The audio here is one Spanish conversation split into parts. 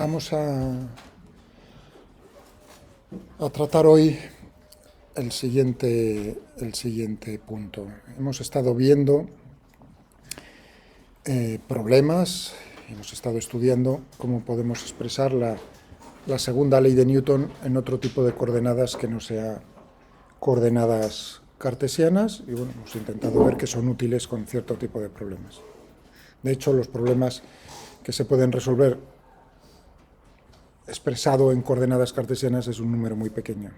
Vamos a tratar hoy el siguiente punto. Hemos estado viendo problemas, hemos estado estudiando cómo podemos expresar la segunda ley de Newton en otro tipo de coordenadas que no sea coordenadas cartesianas, y bueno, hemos intentado ver que son útiles con cierto tipo de problemas. De hecho, los problemas que se pueden resolver expresado en coordenadas cartesianas es un número muy pequeño.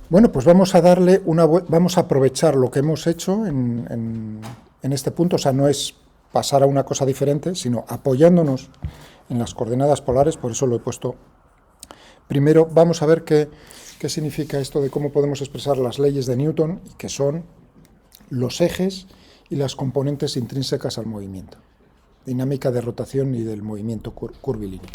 Bueno, pues vamos a aprovechar lo que hemos hecho en este punto. O sea, no es pasar a una cosa diferente, sino apoyándonos en las coordenadas polares. Por eso lo he puesto primero. Vamos a ver qué significa esto de cómo podemos expresar las leyes de Newton, que son los ejes y las componentes intrínsecas al movimiento. Dinámica de rotación y del movimiento curvilíneo.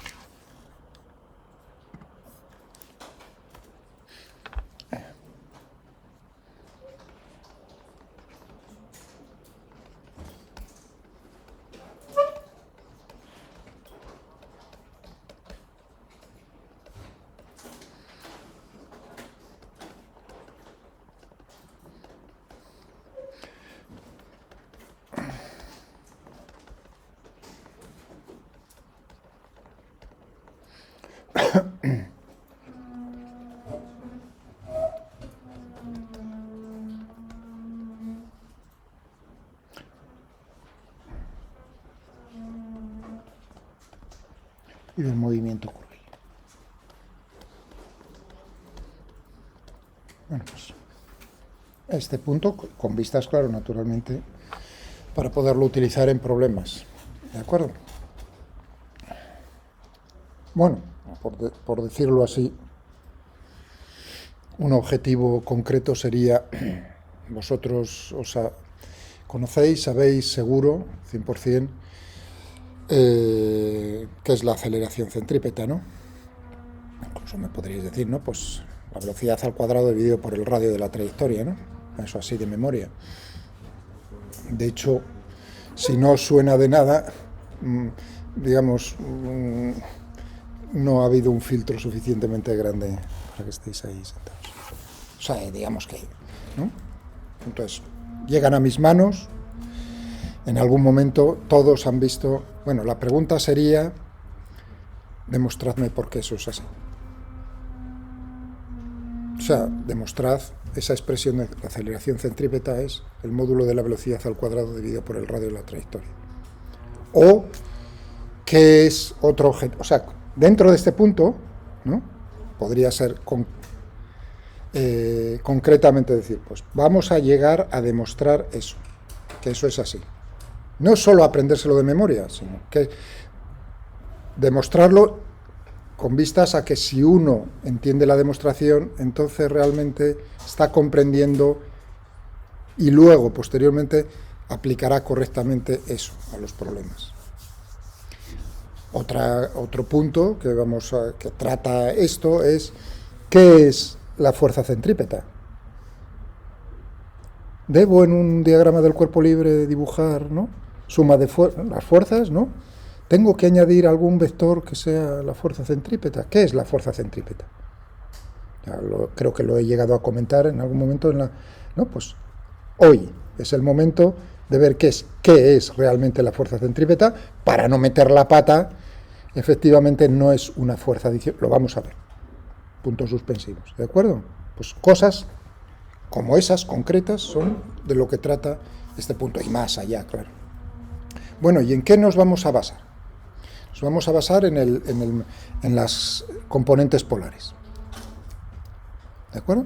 Y del movimiento curvilíneo. Bueno, pues este punto, con vistas, claro, naturalmente, para poderlo utilizar en problemas. ¿De acuerdo? Bueno, por decirlo así, un objetivo concreto sería, vosotros conocéis, sabéis seguro, 100%, qué es la aceleración centrípeta, ¿no? Incluso me podríais decir, ¿no? Pues la velocidad al cuadrado dividido por el radio de la trayectoria, ¿no? Eso así de memoria. De hecho, si no os suena de nada, digamos, no ha habido un filtro suficientemente grande para que estéis ahí sentados. O sea, digamos que, ¿no? Entonces, llegan a mis manos, en algún momento todos han visto. Bueno, la pregunta sería, demostradme por qué eso es así. O sea, demostrad esa expresión de la aceleración centrípeta es el módulo de la velocidad al cuadrado dividido por el radio de la trayectoria. O, ¿qué es otro objeto? O sea, dentro de este punto, ¿no? Podría ser concretamente decir, pues vamos a llegar a demostrar eso, que eso es así. No solo aprendérselo de memoria, sino que demostrarlo con vistas a que si uno entiende la demostración, entonces realmente está comprendiendo y luego, posteriormente, aplicará correctamente eso a los problemas. Otro punto que trata esto es, ¿qué es la fuerza centrípeta? Debo en un diagrama del cuerpo libre dibujar, ¿no? Suma de las fuerzas, ¿no? Tengo que añadir algún vector que sea la fuerza centrípeta. ¿Qué es la fuerza centrípeta? Creo que lo he llegado a comentar en algún momento ¿no? Pues hoy es el momento de ver qué es realmente la fuerza centrípeta para no meter la pata. Efectivamente no es una fuerza adicional, lo vamos a ver. Puntos suspensivos, ¿de acuerdo? Pues cosas como esas concretas son de lo que trata este punto y más allá, claro. Bueno, ¿y en qué nos vamos a basar? Nos vamos a basar en las componentes polares. ¿De acuerdo?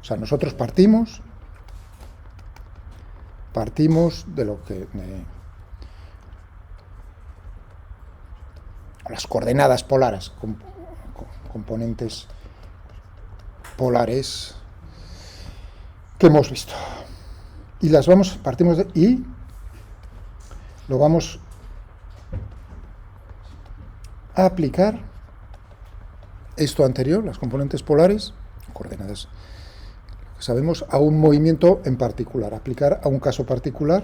O sea, nosotros partimos de lo que las coordenadas polares, componentes polares que hemos visto. Y lo vamos a aplicar esto anterior, las componentes polares, coordenadas, sabemos, a un movimiento en particular, aplicar a un caso particular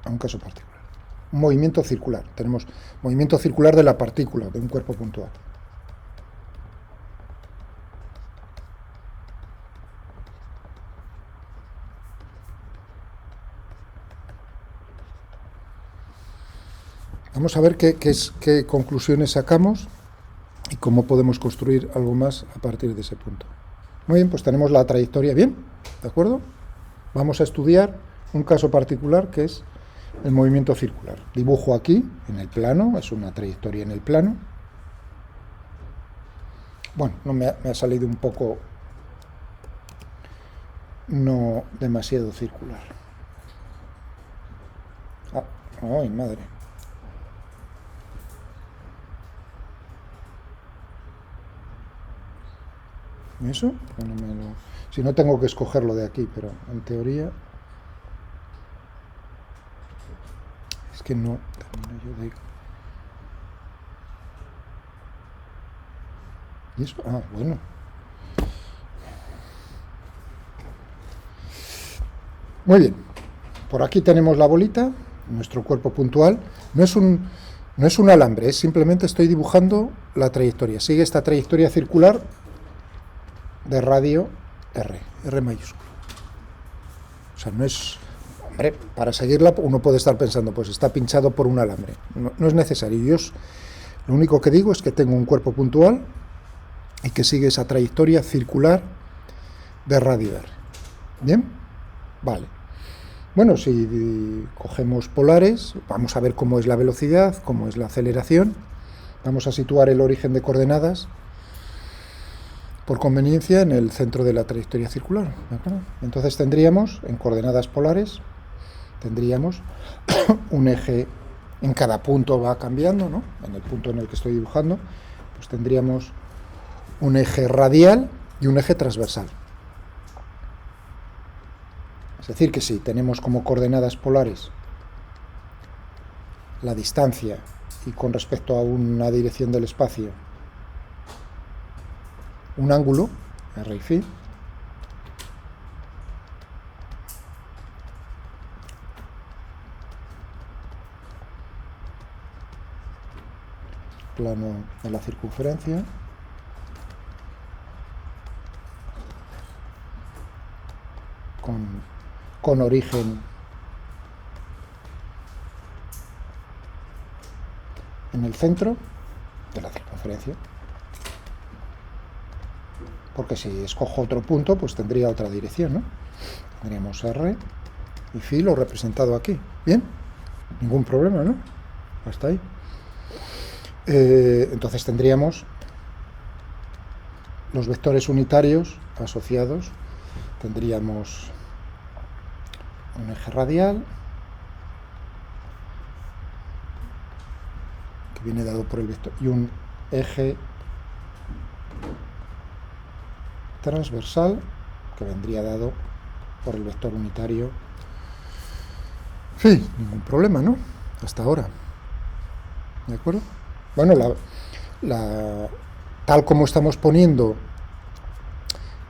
a un caso particular. Un movimiento circular. Tenemos movimiento circular de la partícula, de un cuerpo puntual. Vamos a ver qué conclusiones sacamos y cómo podemos construir algo más a partir de ese punto. Muy bien, pues tenemos la trayectoria bien, ¿de acuerdo? Vamos a estudiar un caso particular que es el movimiento circular. Dibujo aquí, en el plano, es una trayectoria en el plano. Bueno, me ha salido un poco no demasiado circular. ¡Ay, madre! ¿Eso? Si no, tengo que escogerlo de aquí, pero en teoría... Es que no... ¿Y eso? Ah, bueno. Muy bien. Por aquí tenemos la bolita, nuestro cuerpo puntual. No es un alambre, es simplemente estoy dibujando la trayectoria. Sigue esta trayectoria circular de radio R mayúsculo. O sea, no es... Hombre, para seguirla uno puede estar pensando, pues está pinchado por un alambre. No es necesario. Lo único que digo es que tengo un cuerpo puntual y que sigue esa trayectoria circular de radio R. ¿Bien? Vale. Bueno, si cogemos polares, vamos a ver cómo es la velocidad, cómo es la aceleración. Vamos a situar el origen de coordenadas por conveniencia en el centro de la trayectoria circular, ¿de acuerdo? Entonces tendríamos, en coordenadas polares, tendríamos un eje, en cada punto va cambiando, ¿no? En el punto en el que estoy dibujando, pues tendríamos un eje radial y un eje transversal. Es decir, que si tenemos como coordenadas polares la distancia y con respecto a una dirección del espacio un ángulo, R y φ, plano de la circunferencia, con origen en el centro de la circunferencia, porque si escojo otro punto, pues tendría otra dirección, ¿no? Tendríamos R y φ lo representado aquí. Bien, ningún problema, ¿no? Hasta ahí. Entonces tendríamos los vectores unitarios asociados. Tendríamos un eje radial que viene dado por el vector y un eje transversal que vendría dado por el vector unitario. Sí, ningún problema, ¿no? Hasta ahora. ¿De acuerdo? Bueno, tal como estamos poniendo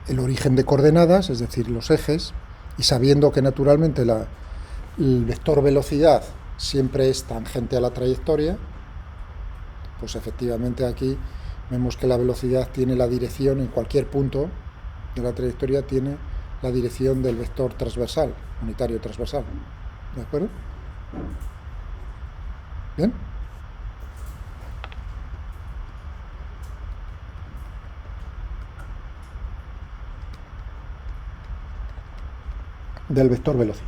el origen de coordenadas, es decir, los ejes, y sabiendo que naturalmente el vector velocidad siempre es tangente a la trayectoria, pues efectivamente aquí vemos que la velocidad tiene la dirección en cualquier punto de la trayectoria, tiene la dirección del vector transversal, unitario transversal. ¿De acuerdo? ¿Bien? Del vector velocidad.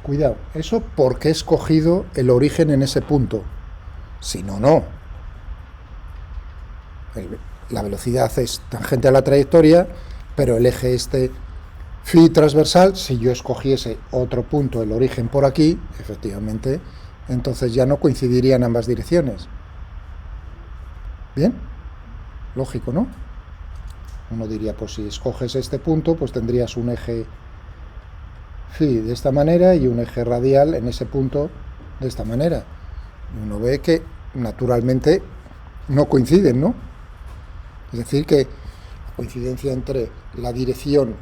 Cuidado, eso porque he escogido el origen en ese punto. Si no, no. La velocidad es tangente a la trayectoria, pero el eje φ transversal, si yo escogiese otro punto, el origen por aquí, efectivamente, entonces ya no coincidirían ambas direcciones. ¿Bien? Lógico, ¿no? Uno diría, pues si escoges este punto, pues tendrías un eje φ de esta manera y un eje radial en ese punto de esta manera. Y uno ve que naturalmente no coinciden, ¿no? Es decir, que la coincidencia entre la dirección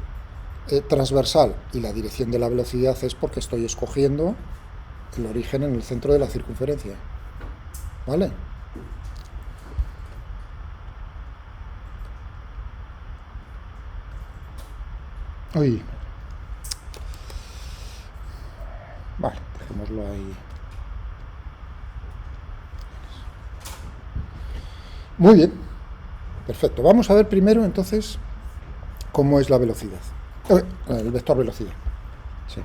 transversal y la dirección de la velocidad es porque estoy escogiendo el origen en el centro de la circunferencia. ¿Vale? Uy. Vale, dejémoslo ahí. Muy bien. Perfecto. Vamos a ver primero entonces cómo es la velocidad. El vector velocidad. Sí.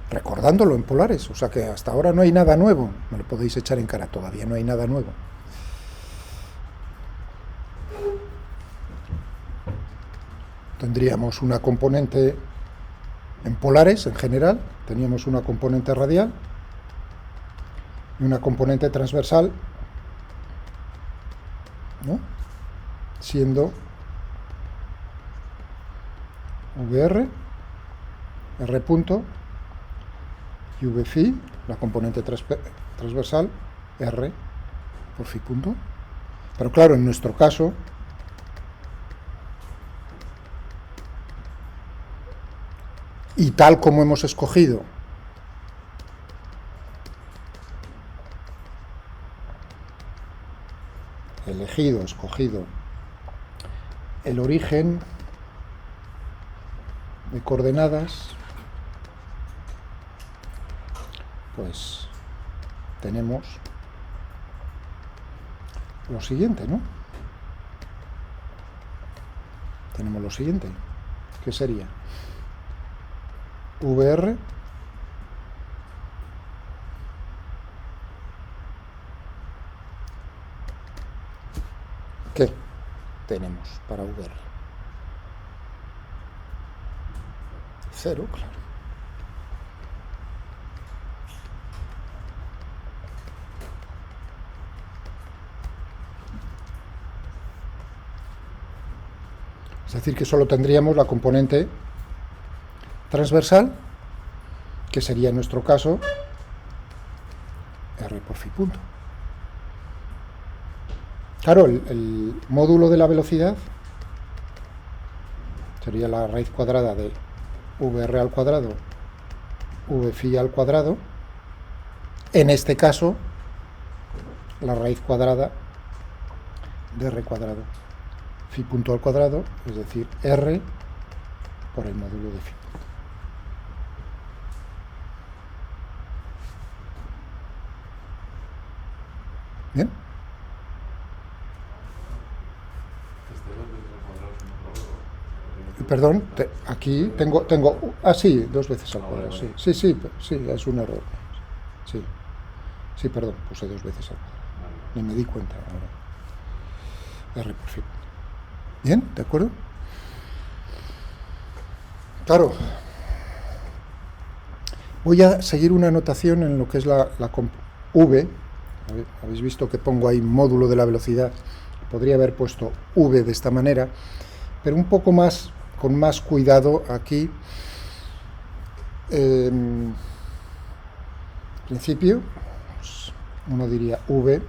Recordándolo en polares, o sea que hasta ahora no hay nada nuevo. Me lo podéis echar en cara, todavía no hay nada nuevo. Tendríamos una componente en polares, en general, teníamos una componente radial y una componente transversal, ¿no? Siendo VR, R punto, y V phi, la componente transversal, R por phi punto. Pero claro, en nuestro caso, y tal como hemos escogido escogido el origen de coordenadas, pues tenemos lo siguiente, ¿no? Tenemos lo siguiente, que sería VR ¿qué tenemos para VR? 0, claro. Es decir, que solo tendríamos la componente transversal, que sería en nuestro caso R por phi punto. Claro, el módulo de la velocidad sería la raíz cuadrada de VR al cuadrado, V phi al cuadrado. En este caso, la raíz cuadrada de R cuadrado, phi punto al cuadrado, es decir, R por el módulo de phi. ¿Bien? Perdón, aquí tengo, sí, 2 veces al cuadrado, sí, es un error. Sí, perdón, puse 2 veces al cuadrado. Ni me di cuenta ahora. R por phi. ¿Bien? ¿De acuerdo? Claro. Voy a seguir una anotación en lo que es la V. Habéis visto que pongo ahí módulo de la velocidad. Podría haber puesto V de esta manera, pero un poco más, con más cuidado aquí. En principio, pues, uno diría V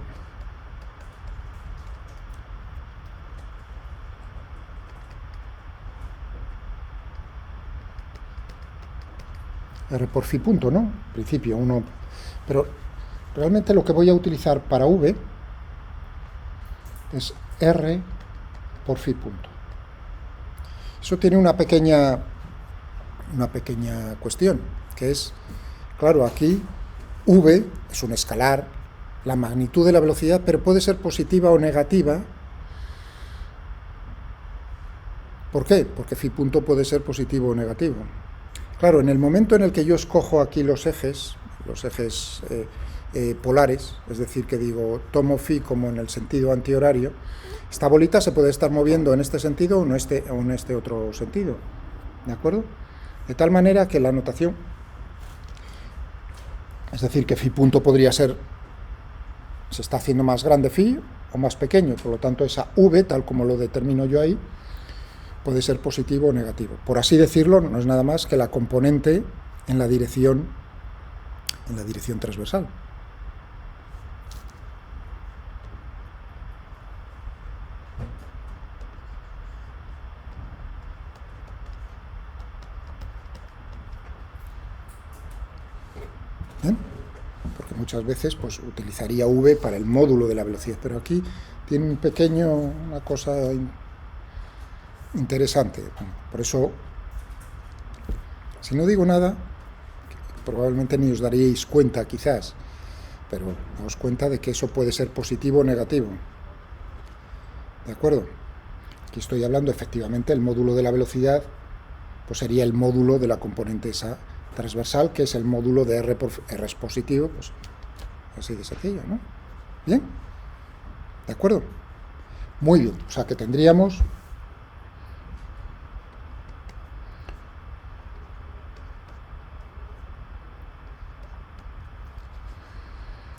R por phi punto, ¿no? En principio, uno. Pero realmente lo que voy a utilizar para V es R por phi punto. Eso tiene una pequeña cuestión, que es, claro, aquí V es un escalar, la magnitud de la velocidad, pero puede ser positiva o negativa. ¿Por qué? Porque phi punto puede ser positivo o negativo. Claro, en el momento en el que yo escojo aquí los ejes polares, es decir, que digo, tomo phi como en el sentido antihorario, esta bolita se puede estar moviendo en este sentido o en este otro sentido, ¿de acuerdo? De tal manera que la notación, es decir, que phi punto podría ser, se está haciendo más grande phi o más pequeño, por lo tanto esa v, tal como lo determino yo ahí, puede ser positivo o negativo. Por así decirlo, no es nada más que la componente en la dirección transversal. que muchas veces pues utilizaría v para el módulo de la velocidad, pero aquí tiene una cosa interesante. Por eso, si no digo nada, probablemente ni os daríais cuenta quizás, pero daos cuenta de que eso puede ser positivo o negativo. ¿De acuerdo? Aquí estoy hablando efectivamente el módulo de la velocidad, pues sería el módulo de la componente esa transversal, que es el módulo de R por R es positivo, pues así de sencillo, ¿no? ¿Bien? ¿De acuerdo? Muy bien, o sea que tendríamos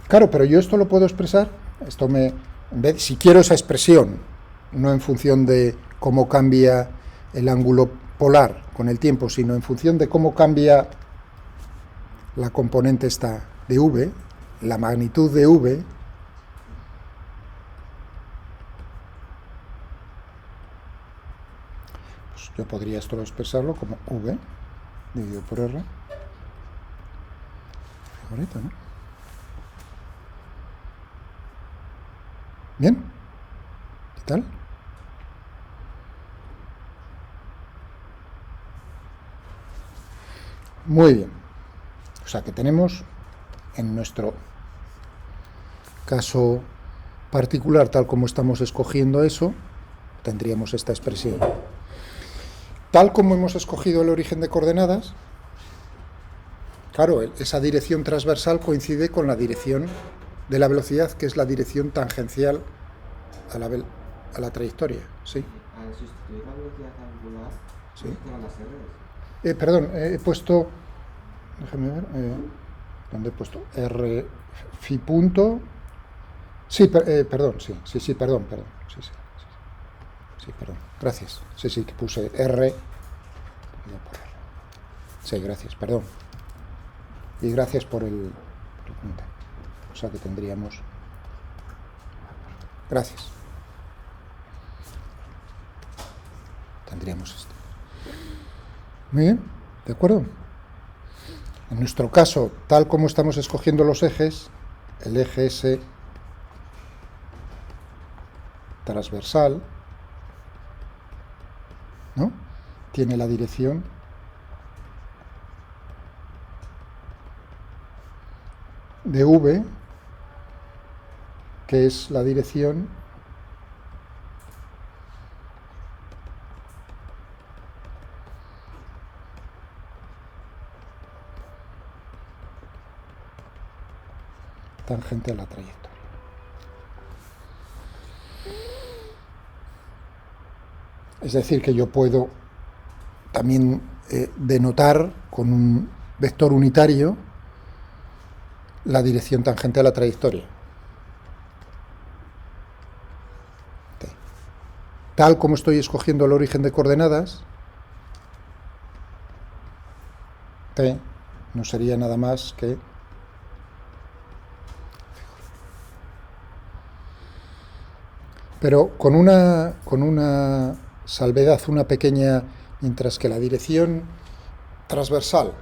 claro, pero yo esto lo puedo expresar, si quiero esa expresión, no en función de cómo cambia el ángulo polar con el tiempo, sino en función de cómo cambia la componente esta de v, la magnitud de v, pues yo podría esto expresarlo como v dividido por r. Favorito, ¿no? Bien, ¿qué tal? Muy bien. O sea que tenemos en nuestro caso particular, tal como estamos escogiendo eso, tendríamos esta expresión. Tal como hemos escogido el origen de coordenadas, claro, esa dirección transversal coincide con la dirección de la velocidad, que es la dirección tangencial a la trayectoria. ¿Sí? Al sustituir la velocidad angular, ¿sí? ¿quedan las R's? Perdón, he puesto, déjame ver, ¿dónde he puesto? R phi punto, sí, perdón, sí, perdón, sí, perdón, gracias, sí, que puse R, sí, gracias, perdón, y gracias por el, o sea que tendríamos, gracias, tendríamos esto. Muy bien, ¿de acuerdo? En nuestro caso, tal como estamos escogiendo los ejes, el eje S transversal, ¿no? Tiene la dirección de V, que es la dirección tangente a la trayectoria. Es decir, que yo puedo también denotar con un vector unitario la dirección tangente a la trayectoria. Tal como estoy escogiendo el origen de coordenadas, T no sería nada más que pero con una salvedad, una pequeña, mientras que la dirección transversal,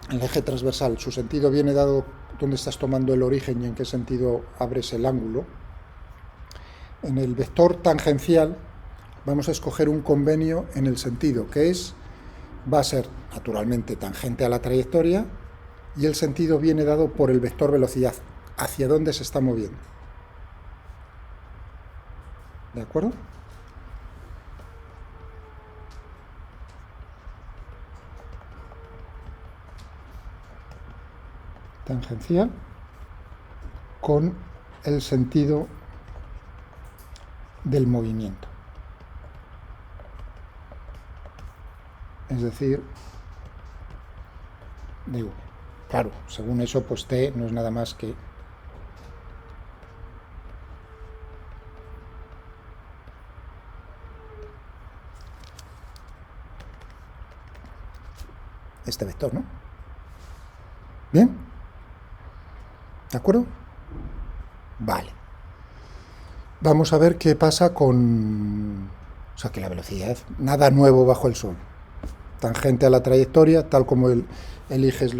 el eje transversal, su sentido viene dado dónde estás tomando el origen y en qué sentido abres el ángulo. En el vector tangencial vamos a escoger un convenio en el sentido que va a ser naturalmente tangente a la trayectoria y el sentido viene dado por el vector velocidad, hacia dónde se está moviendo. ¿De acuerdo? Tangencial con el sentido del movimiento. Es decir, de V. Claro, según eso, pues T no es nada más que este vector, ¿no? ¿Bien? ¿De acuerdo? Vale. Vamos a ver qué pasa con... O sea, que la velocidad, nada nuevo bajo el sol. Tangente a la trayectoria, tal como eliges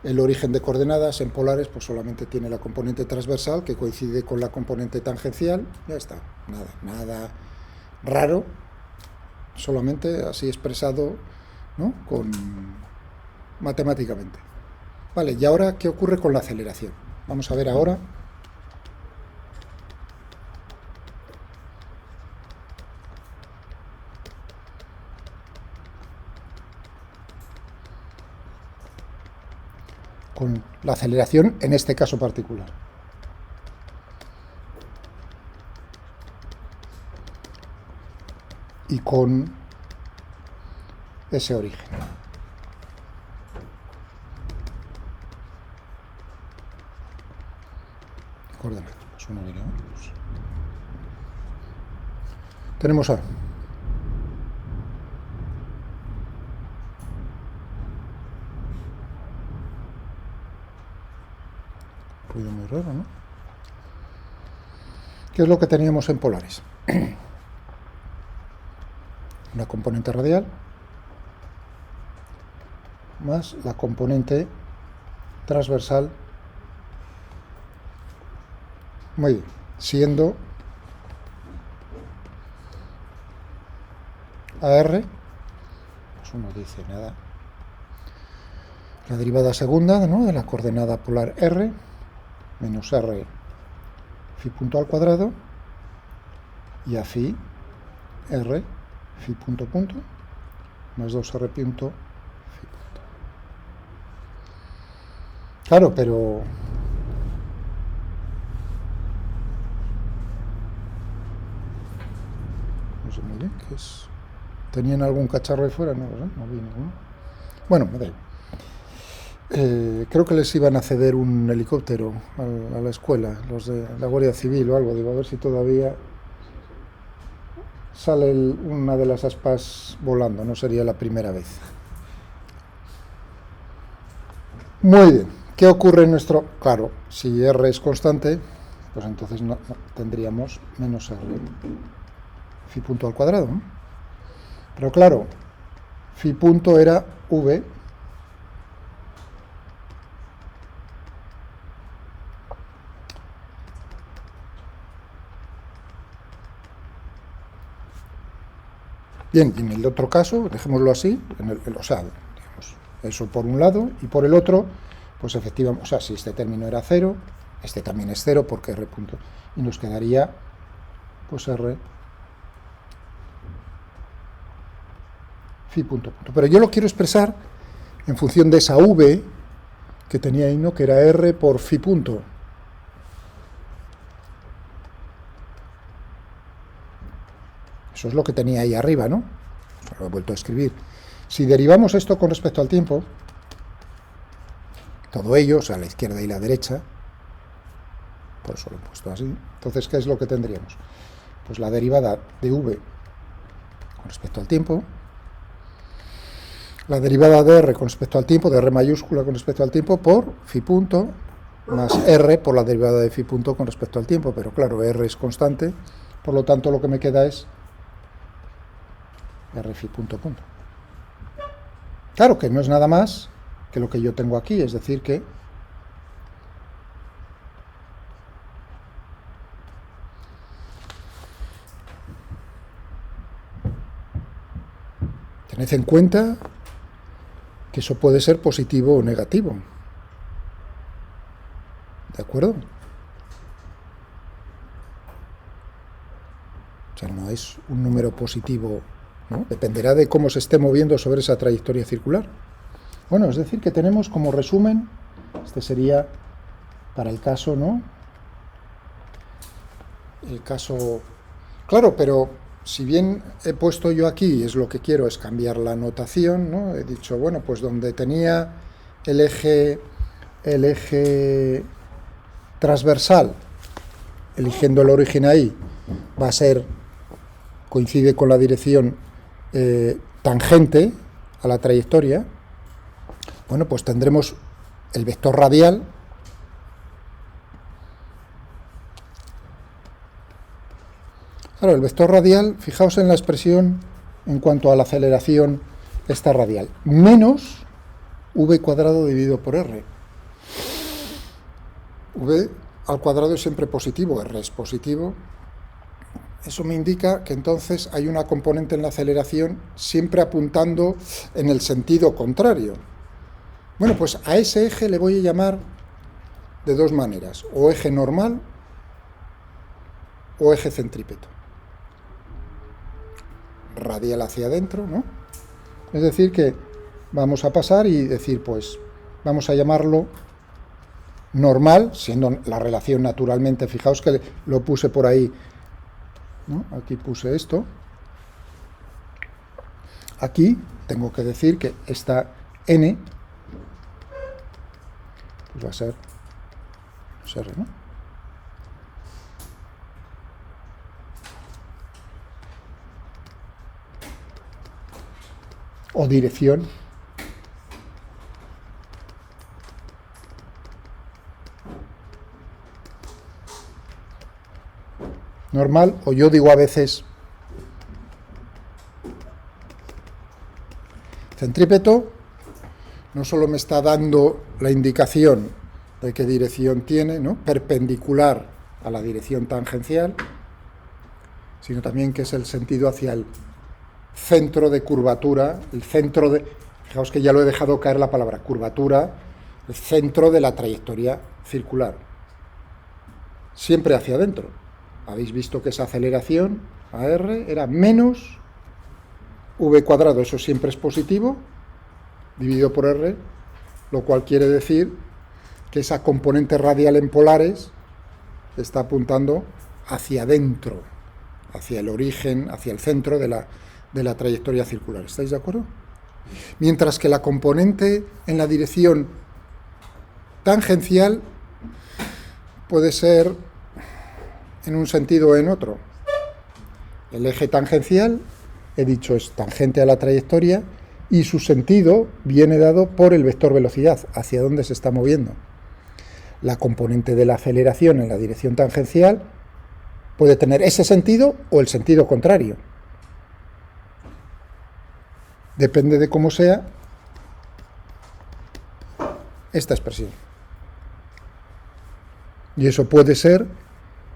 el origen de coordenadas en polares pues solamente tiene la componente transversal que coincide con la componente tangencial, ya está, nada raro, solamente así expresado, ¿no? Matemáticamente. Vale, y ahora, ¿qué ocurre con la aceleración? Vamos a ver ahora. Con la aceleración en este caso particular. Y con ese origen. Coordenadas. Tenemos A. Ruido muy raro, ¿no? ¿Qué es lo que teníamos en polares? Una componente radial más la componente transversal, muy bien, siendo AR, pues uno dice nada, la derivada segunda, ¿no?, de la coordenada polar R menos R phi punto al cuadrado y a phi R phi punto punto más 2R punto phi punto. Claro, pero no sé muy bien qué es. ¿Tenían algún cacharro ahí fuera? No lo sé, no vi ninguno. Bueno, me da igual. Creo que les iban a ceder un helicóptero a la escuela, los de la Guardia Civil o algo. Digo, a ver si todavía sale una de las aspas volando, no sería la primera vez. Muy bien, ¿qué ocurre en nuestro...? Claro, si R es constante, pues entonces no tendríamos menos R phi punto al cuadrado, ¿no? Pero claro, phi punto era V bien, y en el otro caso, dejémoslo así, o sea, digamos, eso por un lado, y por el otro, pues efectivamente, o sea, si este término era 0, este también es 0 porque R punto, y nos quedaría, pues R phi punto punto. Pero yo lo quiero expresar en función de esa V que tenía ahí, ¿no?, que era R por phi punto. Eso es lo que tenía ahí arriba, ¿no? Lo he vuelto a escribir. Si derivamos esto con respecto al tiempo, todo ello, o sea, la izquierda y la derecha, por eso lo he puesto así, entonces, ¿qué es lo que tendríamos? Pues la derivada de V con respecto al tiempo, la derivada de R con respecto al tiempo, de R mayúscula con respecto al tiempo, por phi punto, más R por la derivada de phi punto con respecto al tiempo, pero claro, R es constante, por lo tanto lo que me queda es R phi punto punto. Claro que no es nada más que lo que yo tengo aquí, es decir que tened en cuenta que eso puede ser positivo o negativo. ¿De acuerdo? O sea, no es un número positivo, ¿no? Dependerá de cómo se esté moviendo sobre esa trayectoria circular. Bueno, es decir, que tenemos como resumen, este sería para el caso, ¿no? El caso, claro, pero si bien he puesto yo aquí, es lo que quiero, es cambiar la notación, ¿no? He dicho, bueno, pues donde tenía el eje transversal, eligiendo el origen ahí, va a ser, coincide con la dirección tangente a la trayectoria. Bueno, pues tendremos el vector radial Claro, el vector radial, fijaos en la expresión en cuanto a la aceleración esta radial, menos v cuadrado dividido por r. V al cuadrado es siempre positivo, r es positivo. Eso me indica que entonces hay una componente en la aceleración siempre apuntando en el sentido contrario. Bueno, pues a ese eje le voy a llamar de dos maneras, o eje normal o eje centrípeto. Radial hacia adentro, ¿no? Es decir que vamos a pasar y decir, pues, vamos a llamarlo normal, siendo la relación naturalmente, fijaos que lo puse por ahí, ¿no? Aquí puse esto. Aquí tengo que decir que esta n pues va a ser R, ¿no? O dirección normal, o yo digo a veces centrípeto. No solo me está dando la indicación de qué dirección tiene, ¿no?, perpendicular a la dirección tangencial, sino también que es el sentido hacia el centro de curvatura, el centro de, fijaos que ya lo he dejado caer la palabra curvatura, el centro de la trayectoria circular, siempre hacia adentro. Habéis visto que esa aceleración a r era menos v cuadrado, eso siempre es positivo, dividido por r, lo cual quiere decir que esa componente radial en polares está apuntando hacia adentro, hacia el origen, hacia el centro de la trayectoria circular. ¿Estáis de acuerdo? Mientras que la componente en la dirección tangencial puede ser en un sentido o en otro. El eje tangencial, he dicho, es tangente a la trayectoria y su sentido viene dado por el vector velocidad, hacia dónde se está moviendo. La componente de la aceleración en la dirección tangencial puede tener ese sentido o el sentido contrario. Depende de cómo sea esta expresión. Y eso puede ser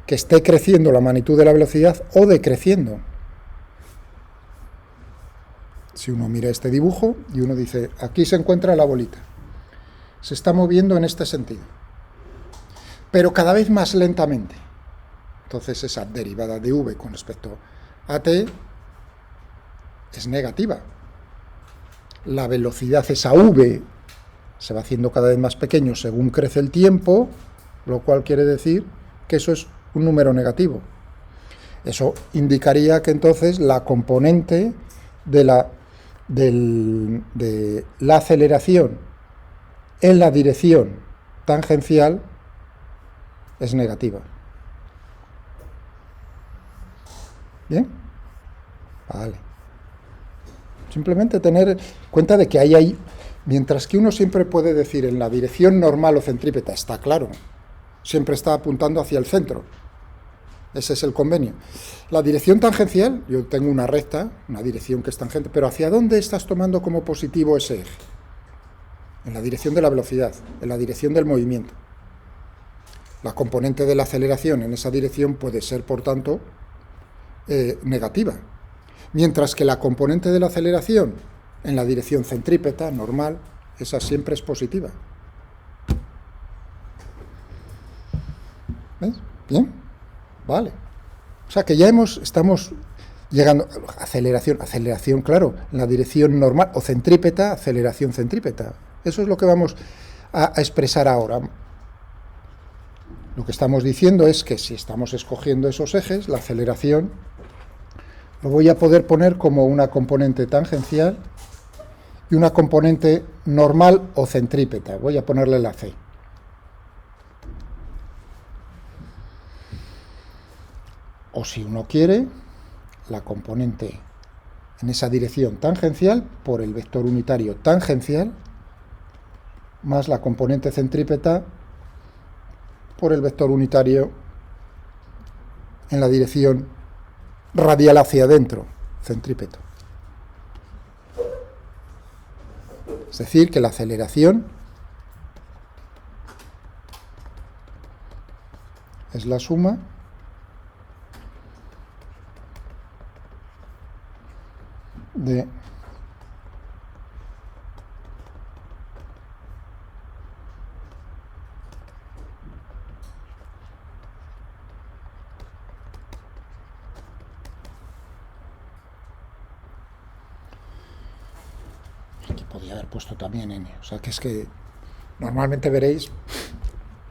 que esté creciendo la magnitud de la velocidad o decreciendo. Si uno mira este dibujo y uno dice, aquí se encuentra la bolita, se está moviendo en este sentido, pero cada vez más lentamente. Entonces esa derivada de v con respecto a t es negativa. La velocidad, esa v, se va haciendo cada vez más pequeño según crece el tiempo, lo cual quiere decir que eso es un número negativo. Eso indicaría que entonces la componente de la aceleración en la dirección tangencial es negativa. ¿Bien? Vale. Simplemente tener cuenta de que hay, mientras que uno siempre puede decir en la dirección normal o centrípeta, está claro, siempre está apuntando hacia el centro. Ese es el convenio. La dirección tangencial, yo tengo una recta, una dirección que es tangente, pero ¿hacia dónde estás tomando como positivo ese eje? En la dirección de la velocidad, en la dirección del movimiento. La componente de la aceleración en esa dirección puede ser, por tanto, negativa. Mientras que la componente de la aceleración en la dirección centrípeta, normal, esa siempre es positiva. ¿Ves? Bien, vale. O sea que ya estamos llegando a aceleración, claro, en la dirección normal, o centrípeta, aceleración centrípeta. Eso es lo que vamos a expresar ahora. Lo que estamos diciendo es que si estamos escogiendo esos ejes, la aceleración lo voy a poder poner como una componente tangencial y una componente normal o centrípeta. Voy a ponerle la C. O si uno quiere, la componente en esa dirección tangencial por el vector unitario tangencial más la componente centrípeta por el vector unitario en la dirección radial hacia adentro, centrípeto. Es decir, que la aceleración es la suma de aquí podría haber puesto también n, o sea que es que normalmente veréis,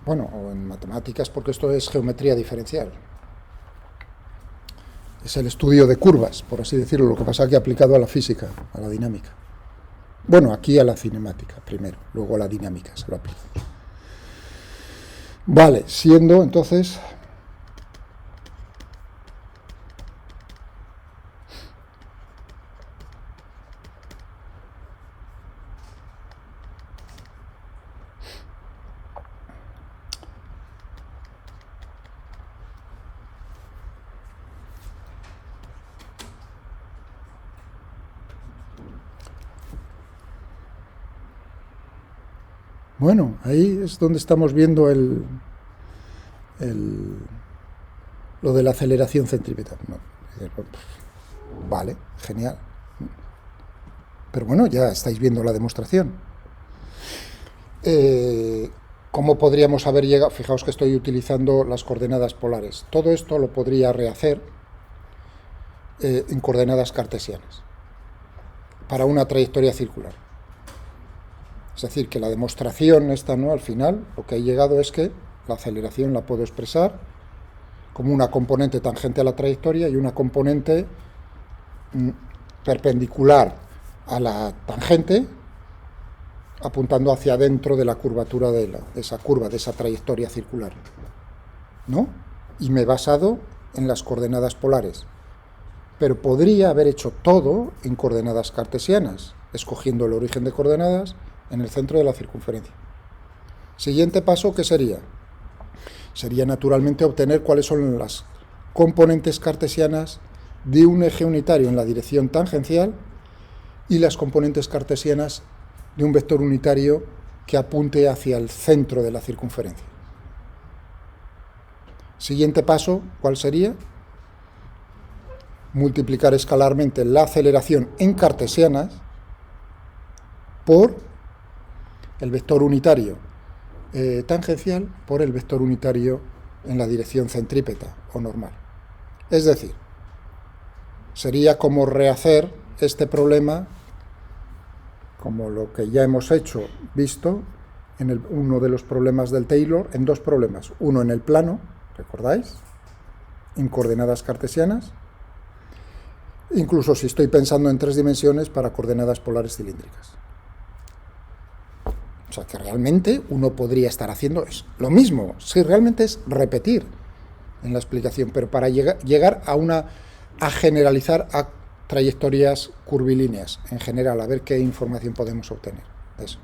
bueno, o en matemáticas, porque esto es geometría diferencial, es el estudio de curvas, por así decirlo, lo que pasa aquí aplicado a la física, a la dinámica. Bueno, aquí a la cinemática primero, luego a la dinámica se lo aplica. Vale, siendo entonces bueno, ahí es donde estamos viendo lo de la aceleración centrípeta. No, vale, genial. Pero bueno, ya estáis viendo la demostración. ¿Cómo podríamos haber llegado? Fijaos que estoy utilizando las coordenadas polares. Todo esto lo podría rehacer en coordenadas cartesianas para una trayectoria circular. Es decir, que la demostración esta, ¿no? Al final, lo que ha llegado es que la aceleración la puedo expresar como una componente tangente a la trayectoria y una componente perpendicular a la tangente, apuntando hacia adentro de la curvatura de esa curva, de esa trayectoria circular, ¿no? Y me he basado en las coordenadas polares. Pero podría haber hecho todo en coordenadas cartesianas, escogiendo el origen de coordenadas en el centro de la circunferencia. Siguiente paso, ¿qué sería? Sería naturalmente obtener cuáles son las componentes cartesianas de un eje unitario en la dirección tangencial y las componentes cartesianas de un vector unitario que apunte hacia el centro de la circunferencia. Siguiente paso, ¿cuál sería? Multiplicar escalarmente la aceleración en cartesianas por el vector unitario tangencial por el vector unitario en la dirección centrípeta o normal. Es decir, sería como rehacer este problema como lo que ya hemos visto en uno de los problemas del Taylor, en dos problemas. Uno en el plano, ¿recordáis? En coordenadas cartesianas. Incluso si estoy pensando en 3 dimensiones para coordenadas polares cilíndricas. O sea que realmente uno podría estar haciendo lo mismo, si realmente es repetir en la explicación, pero para llegar a generalizar a trayectorias curvilíneas en general, a ver qué información podemos obtener de eso.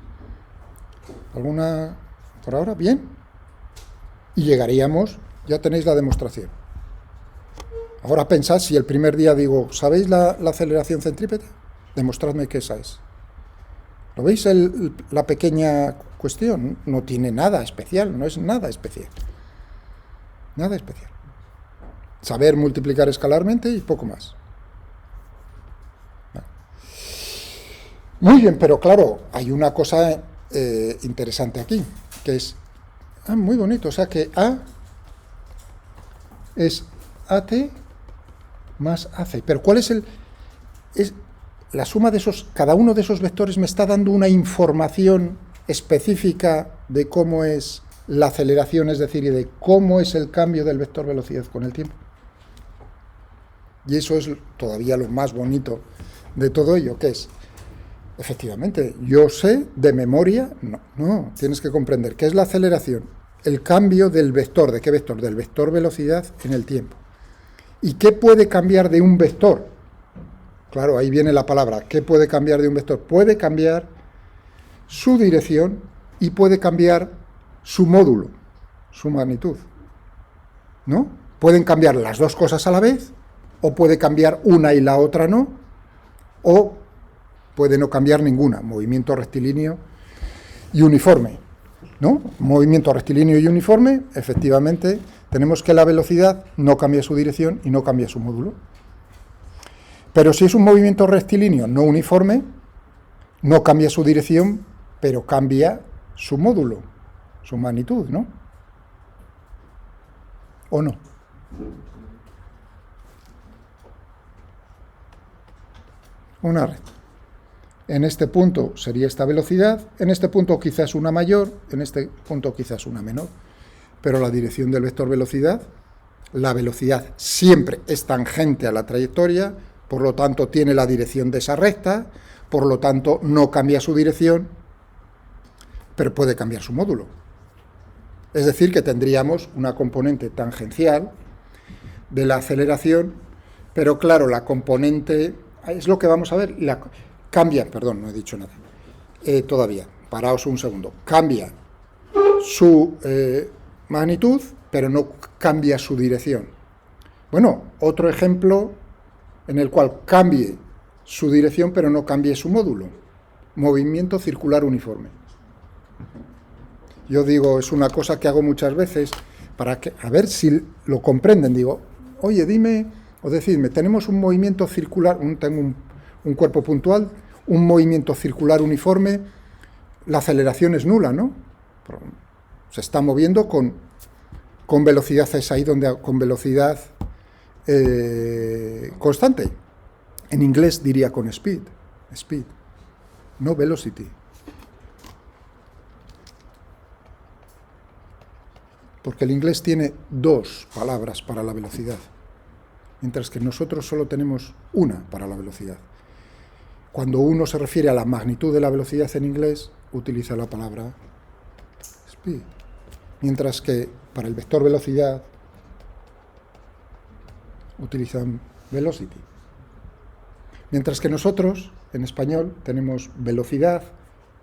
¿Alguna por ahora? ¿Bien? Y llegaríamos, ya tenéis la demostración. Ahora pensad, si el primer día digo, ¿sabéis la aceleración centrípeta? Demostradme que esa es. ¿Lo veis la pequeña cuestión? No tiene nada especial, no es nada especial. Nada especial. Saber multiplicar escalarmente y poco más. Vale. Muy bien, pero claro, hay una cosa interesante aquí, que es muy bonito, o sea que A es AT más AC. Pero ¿cuál es la suma de esos, cada uno de esos vectores me está dando una información específica de cómo es la aceleración, es decir, y de cómo es el cambio del vector velocidad con el tiempo. Y eso es todavía lo más bonito de todo ello, que es, efectivamente, yo sé de memoria, no, tienes que comprender qué es la aceleración, el cambio del vector, ¿de qué vector? Del vector velocidad en el tiempo. ¿Y qué puede cambiar de un vector? Claro, ahí viene la palabra, ¿qué puede cambiar de un vector? Puede cambiar su dirección y puede cambiar su módulo, su magnitud, ¿no? Pueden cambiar las dos cosas a la vez, o puede cambiar una y la otra no, o puede no cambiar ninguna, movimiento rectilíneo y uniforme, ¿no? Movimiento rectilíneo y uniforme, efectivamente, tenemos que la velocidad no cambia su dirección y no cambia su módulo. Pero si es un movimiento rectilíneo no uniforme, no cambia su dirección, pero cambia su módulo, su magnitud, ¿no? ¿O no? Una recta. En este punto sería esta velocidad, en este punto quizás una mayor, en este punto quizás una menor. Pero la dirección del vector velocidad, la velocidad siempre es tangente a la trayectoria, por lo tanto tiene la dirección de esa recta, por lo tanto no cambia su dirección, pero puede cambiar su módulo. Es decir, que tendríamos una componente tangencial de la aceleración, pero claro, la componente, es lo que vamos a ver, cambia, perdón, no he dicho nada, todavía, paraos un segundo, cambia su magnitud, pero no cambia su dirección. Bueno, otro ejemplo en el cual cambie su dirección, pero no cambie su módulo, movimiento circular uniforme. Yo digo, es una cosa que hago muchas veces, para que, a ver si lo comprenden, digo, oye, dime, o decidme, tenemos un movimiento circular, tengo un cuerpo puntual, un movimiento circular uniforme, la aceleración es nula, ¿no? Se está moviendo con velocidad, es ahí donde con velocidad constante. En inglés diría con speed, no velocity. Porque el inglés tiene dos palabras para la velocidad, mientras que nosotros solo tenemos una para la velocidad. Cuando uno se refiere a la magnitud de la velocidad en inglés, utiliza la palabra speed, mientras que para el vector velocidad utilizan velocity. Mientras que nosotros, en español, tenemos velocidad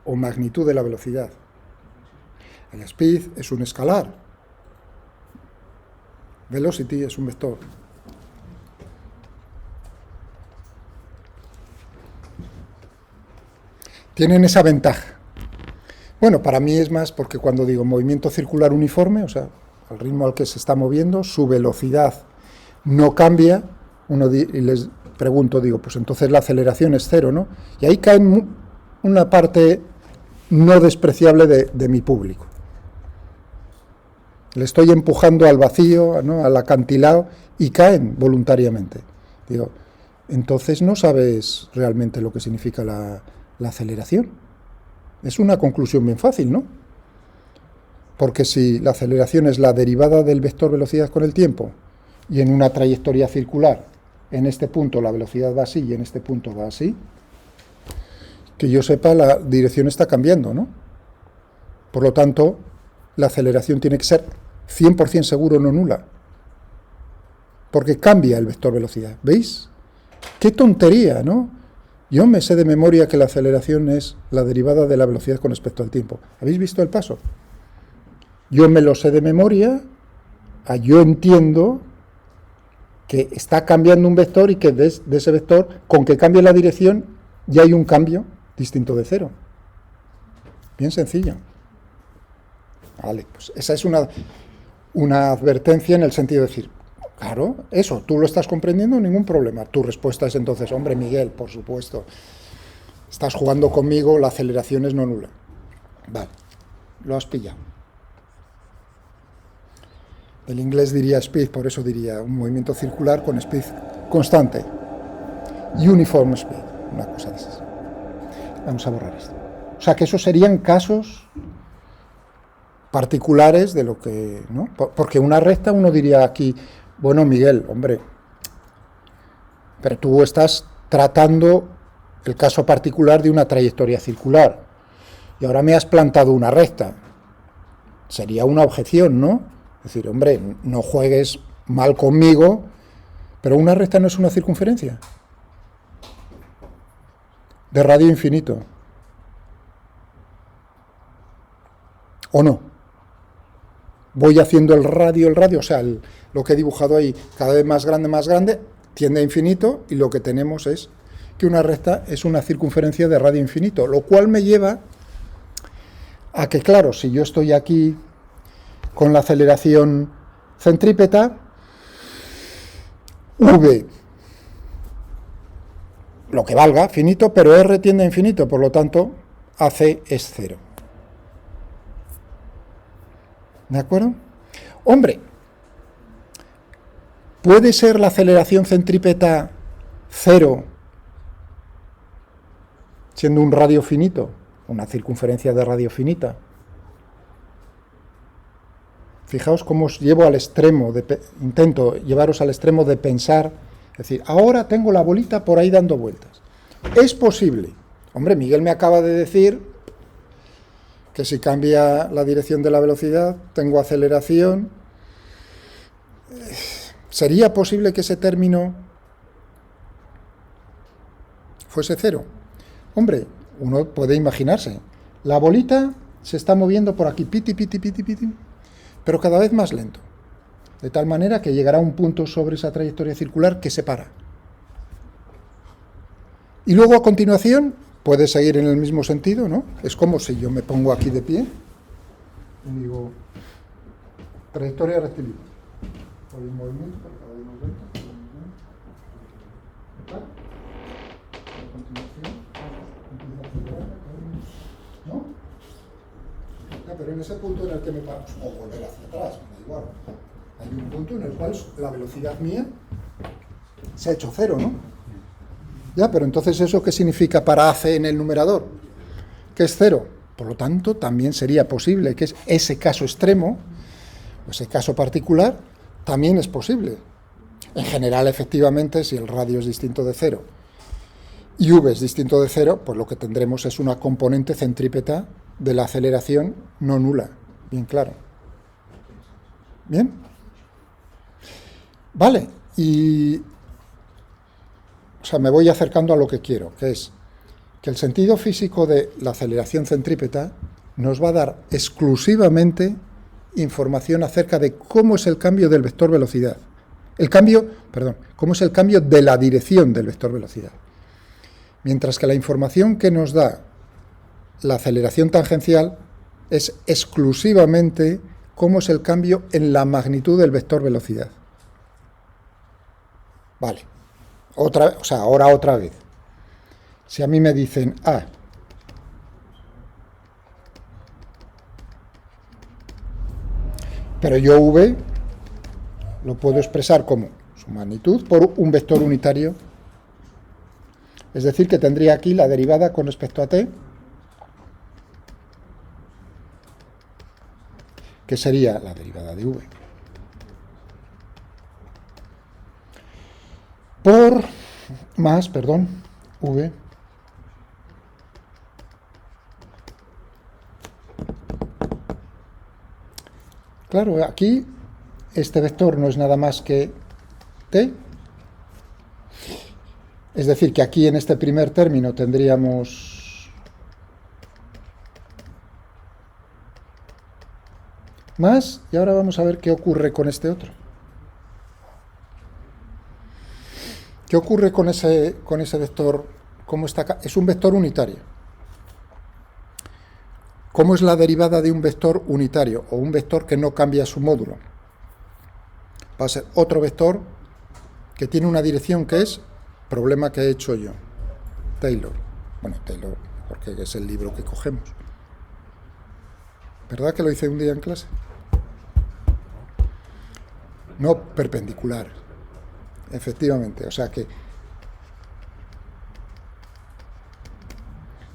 o magnitud de la velocidad. El speed es un escalar. Velocity es un vector. Tienen esa ventaja. Bueno, para mí es más porque cuando digo movimiento circular uniforme, o sea, al ritmo al que se está moviendo, su velocidad no cambia, y les pregunto, digo, pues entonces la aceleración es cero, ¿no? Y ahí cae una parte no despreciable de mi público. Le estoy empujando al vacío, ¿no?, al acantilado, y caen voluntariamente. Digo, entonces no sabes realmente lo que significa la aceleración. Es una conclusión bien fácil, ¿no? Porque si la aceleración es la derivada del vector velocidad con el tiempo, y en una trayectoria circular, en este punto la velocidad va así y en este punto va así, que yo sepa, la dirección está cambiando, ¿no? Por lo tanto, la aceleración tiene que ser 100% seguro, no nula, porque cambia el vector velocidad. ¿Veis? ¡Qué tontería!, ¿no? Yo me sé de memoria que la aceleración es la derivada de la velocidad con respecto al tiempo. ¿Habéis visto el paso? Yo me lo sé de memoria, yo entiendo que está cambiando un vector y que de ese vector, con que cambie la dirección, ya hay un cambio distinto de cero. Bien sencillo. Vale, pues esa es una advertencia en el sentido de decir, claro, eso, tú lo estás comprendiendo, ningún problema. Tu respuesta es entonces, hombre, Miguel, por supuesto, estás jugando conmigo, la aceleración es no nula. Vale, lo has pillado. El inglés diría speed, por eso diría un movimiento circular con speed constante. Uniform speed, una cosa de esas. Vamos a borrar esto. O sea que esos serían casos particulares de lo que, ¿no? Porque una recta uno diría aquí, bueno, Miguel, hombre, pero tú estás tratando el caso particular de una trayectoria circular y ahora me has plantado una recta. Sería una objeción, ¿no? Es decir, hombre, no juegues mal conmigo, pero una recta no es una circunferencia de radio infinito. ¿O no? Voy haciendo el radio, o sea, lo que he dibujado ahí, cada vez más grande, tiende a infinito, y lo que tenemos es que una recta es una circunferencia de radio infinito, lo cual me lleva a que, claro, si yo estoy aquí con la aceleración centrípeta, v, lo que valga, finito, pero r tiende a infinito, por lo tanto, AC es 0. ¿De acuerdo? Hombre, ¿puede ser la aceleración centrípeta 0 siendo un radio finito, una circunferencia de radio finita? Fijaos cómo os llevo al extremo, intento llevaros al extremo de pensar, es decir, ahora tengo la bolita por ahí dando vueltas. Es posible. Hombre, Miguel me acaba de decir que si cambia la dirección de la velocidad, tengo aceleración. ¿Sería posible que ese término fuese 0? Hombre, uno puede imaginarse. La bolita se está moviendo por aquí, piti, piti, piti, piti, pero cada vez más lento. De tal manera que llegará a un punto sobre esa trayectoria circular que se para. Y luego a continuación puede seguir en el mismo sentido, ¿no? Es como si yo me pongo aquí de pie y digo, trayectoria rectilínea. Por el movimiento, por cada uno de estos, a continuación, empieza a acelerar, ¿no? Pero en ese punto en el que me paro, o volver hacia atrás, me da igual. Hay un punto en el cual la velocidad mía se ha hecho 0, ¿no? Ya, pero entonces, ¿eso qué significa para AC en el numerador? Que es 0. Por lo tanto, también sería posible que ese caso extremo, o ese caso particular, también es posible. En general, efectivamente, si el radio es distinto de 0 y v es distinto de 0, pues lo que tendremos es una componente centrípeta de la aceleración no nula. Bien claro. ¿Bien? Vale, y... O sea, me voy acercando a lo que quiero, que es que el sentido físico de la aceleración centrípeta nos va a dar exclusivamente información acerca de cómo es el cambio del vector velocidad. Cómo es el cambio de la dirección del vector velocidad. Mientras que la información que nos da la aceleración tangencial es exclusivamente cómo es el cambio en la magnitud del vector velocidad. Vale. Ahora otra vez. Si a mí me dicen A, pero yo V lo puedo expresar como su magnitud por un vector unitario, es decir, que tendría aquí la derivada con respecto a t, que sería la derivada de V. Por más, V claro, aquí este vector no es nada más que t, es decir, que aquí en este primer término tendríamos más, y ahora vamos a ver qué ocurre con este otro. ¿Qué ocurre con ese vector? ¿Cómo está? Es un vector unitario. ¿Cómo es la derivada de un vector unitario o un vector que no cambia su módulo? Va a ser otro vector que tiene una dirección que es problema que he hecho yo, Taylor. Bueno, Taylor, porque es el libro que cogemos. ¿Verdad que lo hice un día en clase? No perpendicular. Efectivamente, o sea que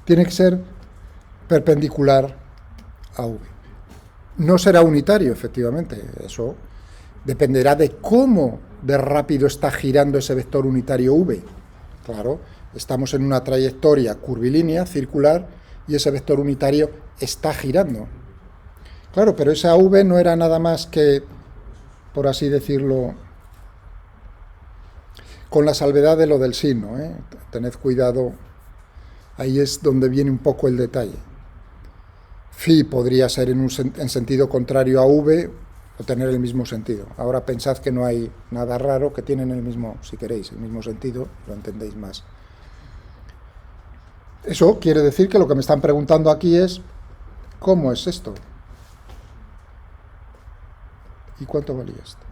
tiene que ser perpendicular a V. No será unitario, efectivamente, eso dependerá de cómo de rápido está girando ese vector unitario V. Claro, estamos en una trayectoria curvilínea, circular, y ese vector unitario está girando. Claro, pero esa V no era nada más que, por así decirlo, con la salvedad de lo del signo, ¿eh? Tened cuidado, ahí es donde viene un poco el detalle. Phi podría ser en sentido contrario a V o tener el mismo sentido. Ahora pensad que no hay nada raro, que tienen el mismo, si queréis, el mismo sentido, lo entendéis más Eso quiere decir que lo que me están preguntando aquí es, ¿cómo es esto? ¿Y cuánto valía esto?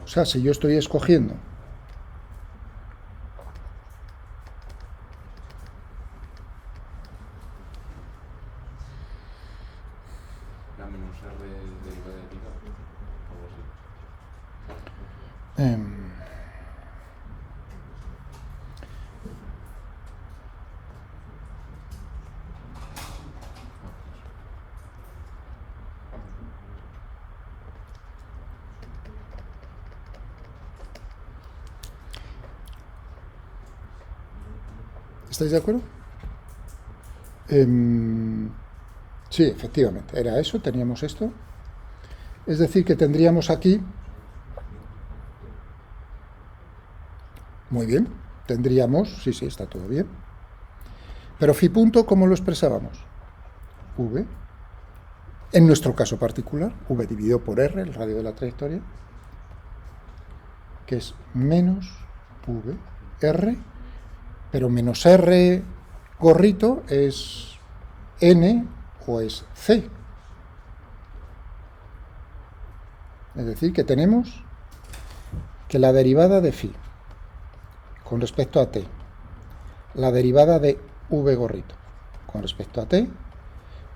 O sea, si yo estoy escogiendo la menos R derivada de vida, algo así. ¿Estáis de acuerdo? Sí, efectivamente, era eso, teníamos esto. Es decir, que tendríamos aquí, muy bien, tendríamos, sí, está todo bien. Pero phi punto, ¿cómo lo expresábamos? V, en nuestro caso particular, V dividido por R, el radio de la trayectoria, que es menos V, R, pero menos R gorrito es N o es C. Es decir, que tenemos que la derivada de phi con respecto a t, la derivada de v gorrito con respecto a t,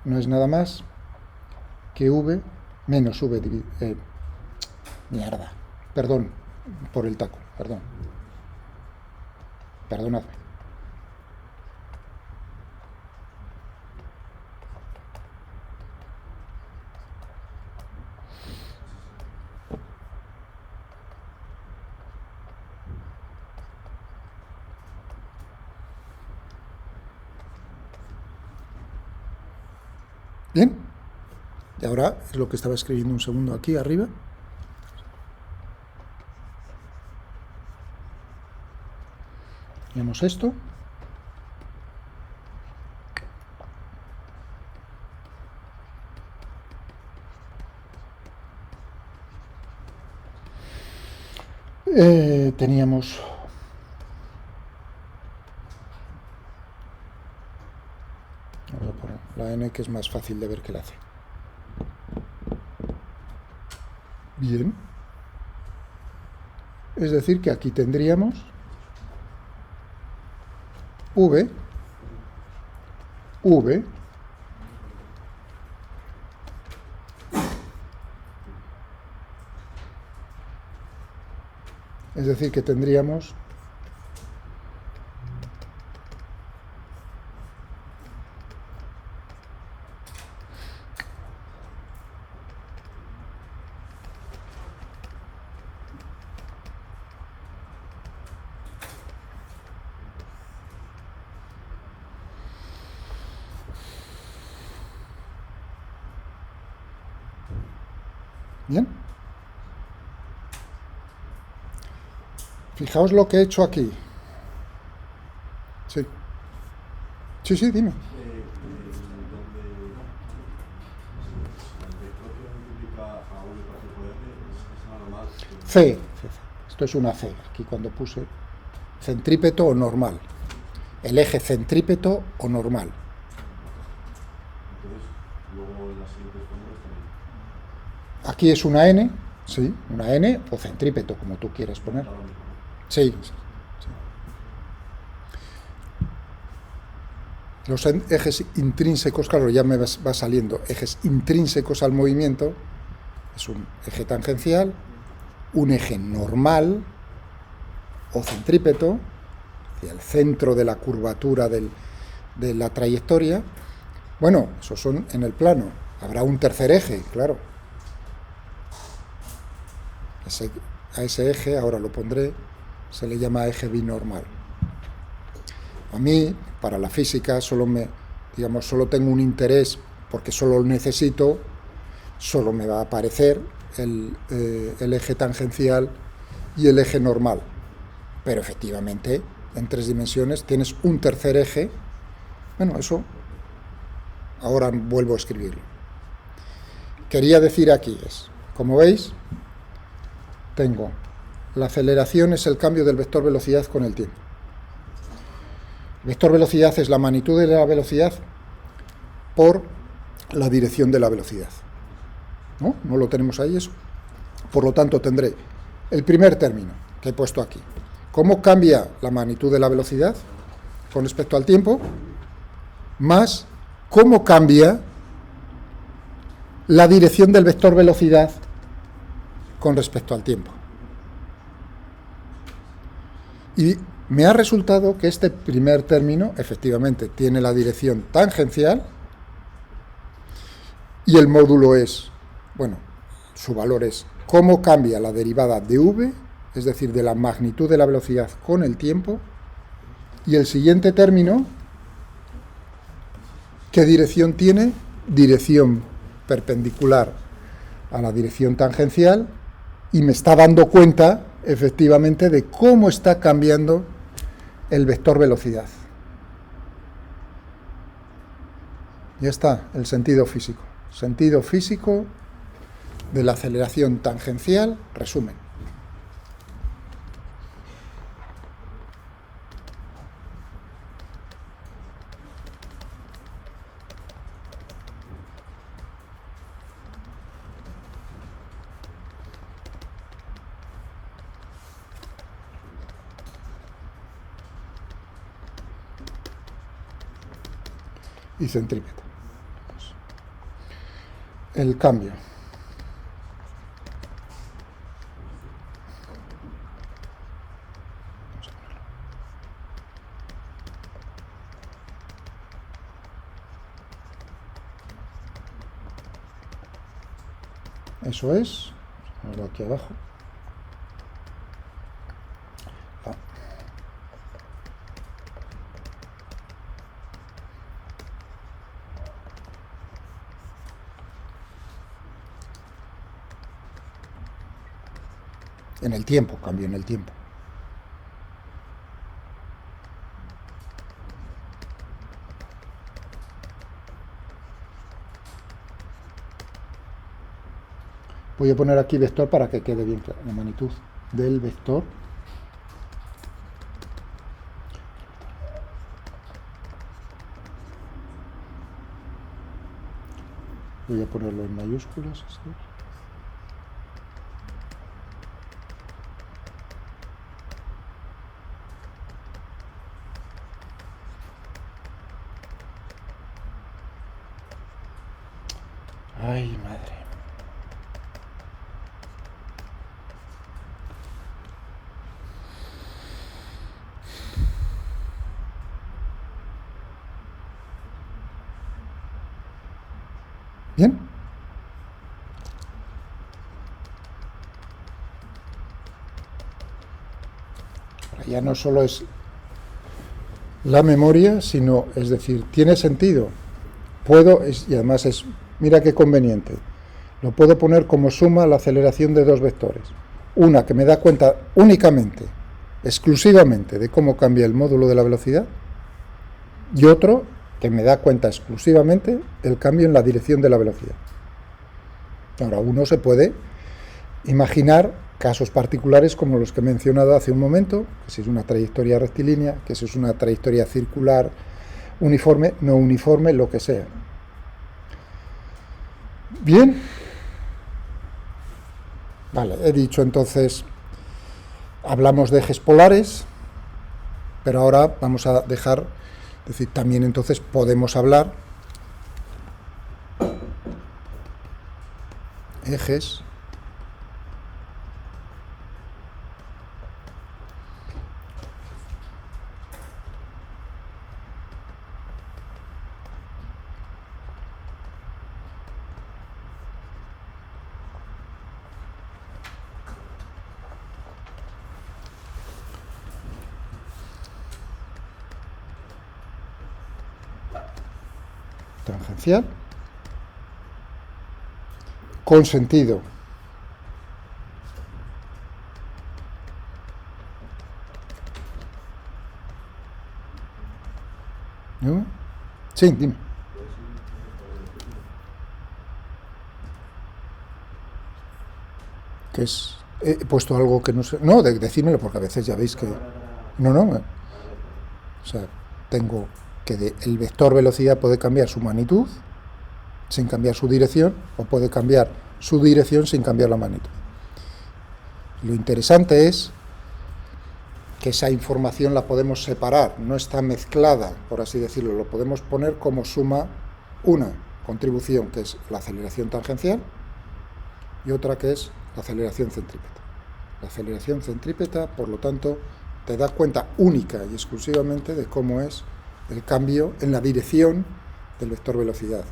no es nada más que v menos v dividido... mierda, perdón por el taco, perdonadme. Bien, y ahora es lo que estaba escribiendo un segundo aquí arriba. Tenemos esto. Teníamos vamos a poner la n, que es más fácil de ver que la c. Bien, es decir que aquí tendríamos v es decir que tendríamos bien. Fijaos lo que he hecho aquí. Sí. Sí, dime. C. Esto es una C. Aquí cuando puse centrípeto o normal. El eje centrípeto o normal. Aquí es una N, sí, una N o centrípeto, como tú quieras poner. Sí. Los ejes intrínsecos, claro, ya me va saliendo, ejes intrínsecos al movimiento, es un eje tangencial, un eje normal o centrípeto, hacia el centro de la curvatura de la trayectoria. Bueno, esos son en el plano. Habrá un tercer eje, claro. A ese eje, ahora lo pondré, se le llama eje binormal. A mí, para la física, solo tengo un interés, porque solo lo necesito, solo me va a aparecer el eje tangencial y el eje normal. Pero efectivamente, en 3 dimensiones tienes un tercer eje. Bueno, eso ahora vuelvo a escribirlo. Quería decir aquí como veis, tengo La aceleración es el cambio del vector velocidad con el tiempo. Vector velocidad es la magnitud de la velocidad por la dirección de la velocidad. ¿No? ¿No lo tenemos ahí eso? Por lo tanto, tendré el primer término que he puesto aquí. ¿Cómo cambia la magnitud de la velocidad con respecto al tiempo? Más cómo cambia la dirección del vector velocidad con respecto al tiempo. Y me ha resultado que este primer término efectivamente tiene la dirección tangencial y el módulo es, bueno, su valor es cómo cambia la derivada de v, es decir, de la magnitud de la velocidad con el tiempo, y el siguiente término, ¿qué dirección tiene? Dirección perpendicular a la dirección tangencial, y me está dando cuenta, efectivamente, de cómo está cambiando el vector velocidad. Ya está, el sentido físico. Sentido físico de la aceleración tangencial, resumen. Y centrípeta. El cambio. Eso es. Vamos a ponerlo aquí abajo. En el tiempo, cambio en el tiempo. Voy a poner aquí vector para que quede bien claro la magnitud del vector. Voy a ponerlo en mayúsculas. Ay, madre. Bien. Ahora ya no solo es la memoria, sino, es decir, tiene sentido. Y además es, mira qué conveniente, lo puedo poner como suma la aceleración de dos vectores. Una que me da cuenta únicamente, exclusivamente, de cómo cambia el módulo de la velocidad, y otro que me da cuenta exclusivamente del cambio en la dirección de la velocidad. Ahora, uno se puede imaginar casos particulares como los que he mencionado hace un momento, que si es una trayectoria rectilínea, que si es una trayectoria circular, uniforme, no uniforme, lo que sea. Bien. Vale, he dicho entonces, hablamos de ejes polares, pero ahora vamos a dejar, es decir, también entonces podemos hablar ejes tangencial con sentido ¿no? Sí, dime. ¿Qué es He puesto algo que no sé. No, decídmelo, porque a veces ya veis que. No, no. O sea, tengo que el vector velocidad puede cambiar su magnitud sin cambiar su dirección, o puede cambiar su dirección sin cambiar la magnitud. Lo interesante es que esa información la podemos separar, no está mezclada, por así decirlo, lo podemos poner como suma una contribución, que es la aceleración tangencial, y otra que es la aceleración centrípeta. La aceleración centrípeta, por lo tanto, te da cuenta única y exclusivamente de cómo es el cambio en la dirección del vector velocidad.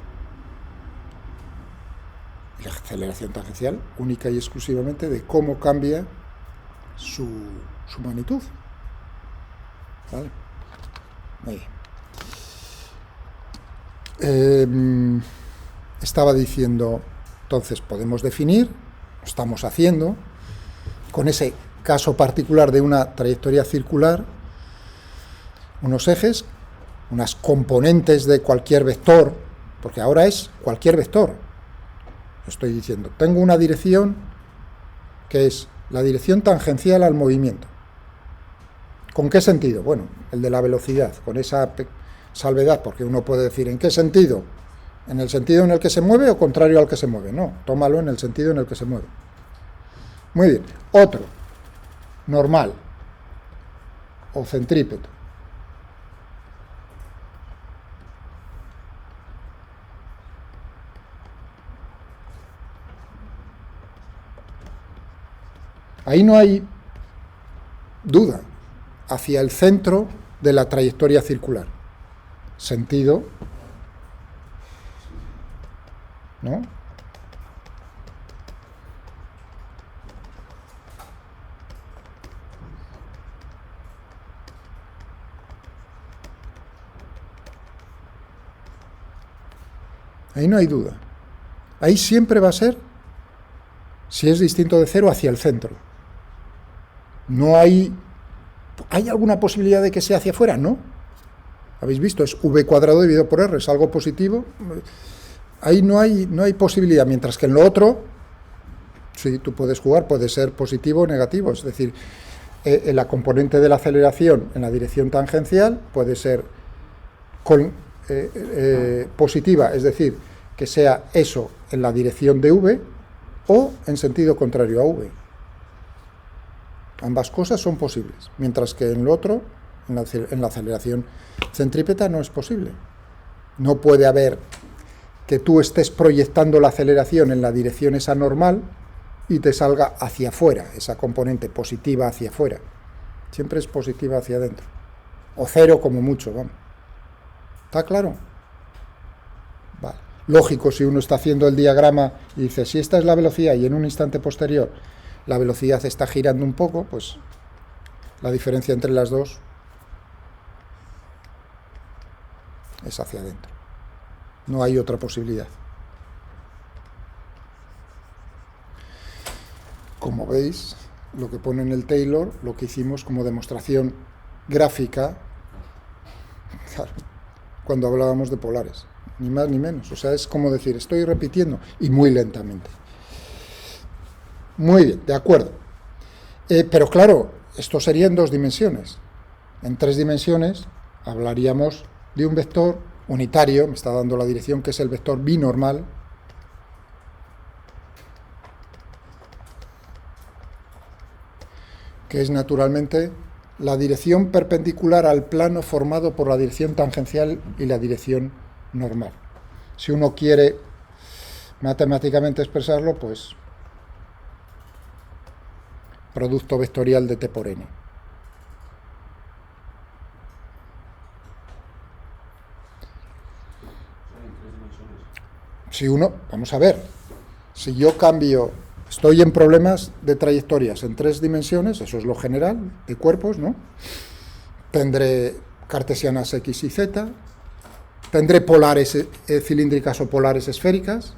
Y la aceleración tangencial, única y exclusivamente de cómo cambia su magnitud. ¿Vale? Ahí. Estaba diciendo, entonces podemos definir, lo estamos haciendo, con ese caso particular de una trayectoria circular, unos ejes, unas componentes de cualquier vector, porque ahora es cualquier vector. Estoy diciendo, tengo una dirección que es la dirección tangencial al movimiento. ¿Con qué sentido? Bueno, el de la velocidad, con esa salvedad, porque uno puede decir, ¿en qué sentido? ¿En el sentido en el que se mueve o contrario al que se mueve? No, tómalo en el sentido en el que se mueve. Muy bien. Otro, normal o centrípeto. Ahí no hay duda, hacia el centro de la trayectoria circular. Sentido, ¿no? Ahí no hay duda. Ahí siempre va a ser, si es distinto de cero, hacia el centro. No hay... ¿Hay alguna posibilidad de que sea hacia afuera? No. ¿Habéis visto? Es v cuadrado dividido por r, es algo positivo. Ahí no hay posibilidad, mientras que en lo otro, sí, tú puedes jugar, puede ser positivo o negativo. Es decir, la componente de la aceleración en la dirección tangencial puede ser positiva, es decir, que sea eso en la dirección de v o en sentido contrario a v. Ambas cosas son posibles, mientras que en lo otro, en la aceleración centrípeta, no es posible. No puede haber que tú estés proyectando la aceleración en la dirección esa normal y te salga hacia afuera, esa componente positiva hacia afuera. Siempre es positiva hacia adentro. O cero como mucho, vamos. ¿Está claro? Vale. Lógico, si uno está haciendo el diagrama y dice, si esta es la velocidad y en un instante posterior la velocidad está girando un poco, pues la diferencia entre las dos es hacia adentro. No hay otra posibilidad. Como veis, lo que pone en el Taylor, lo que hicimos como demostración gráfica, claro, cuando hablábamos de polares, ni más ni menos. O sea, es como decir, estoy repitiendo, y muy lentamente. Muy bien, de acuerdo. Pero claro, esto sería en 2 dimensiones. En 3 dimensiones hablaríamos de un vector unitario, me está dando la dirección, que es el vector binormal, que es naturalmente la dirección perpendicular al plano formado por la dirección tangencial y la dirección normal. Si uno quiere matemáticamente expresarlo, pues producto vectorial de t por n. Si uno, vamos a ver, si yo cambio, estoy en problemas de trayectorias en 3 dimensiones, eso es lo general de cuerpos, ¿no? Tendré cartesianas x y z, tendré polares cilíndricas o polares esféricas,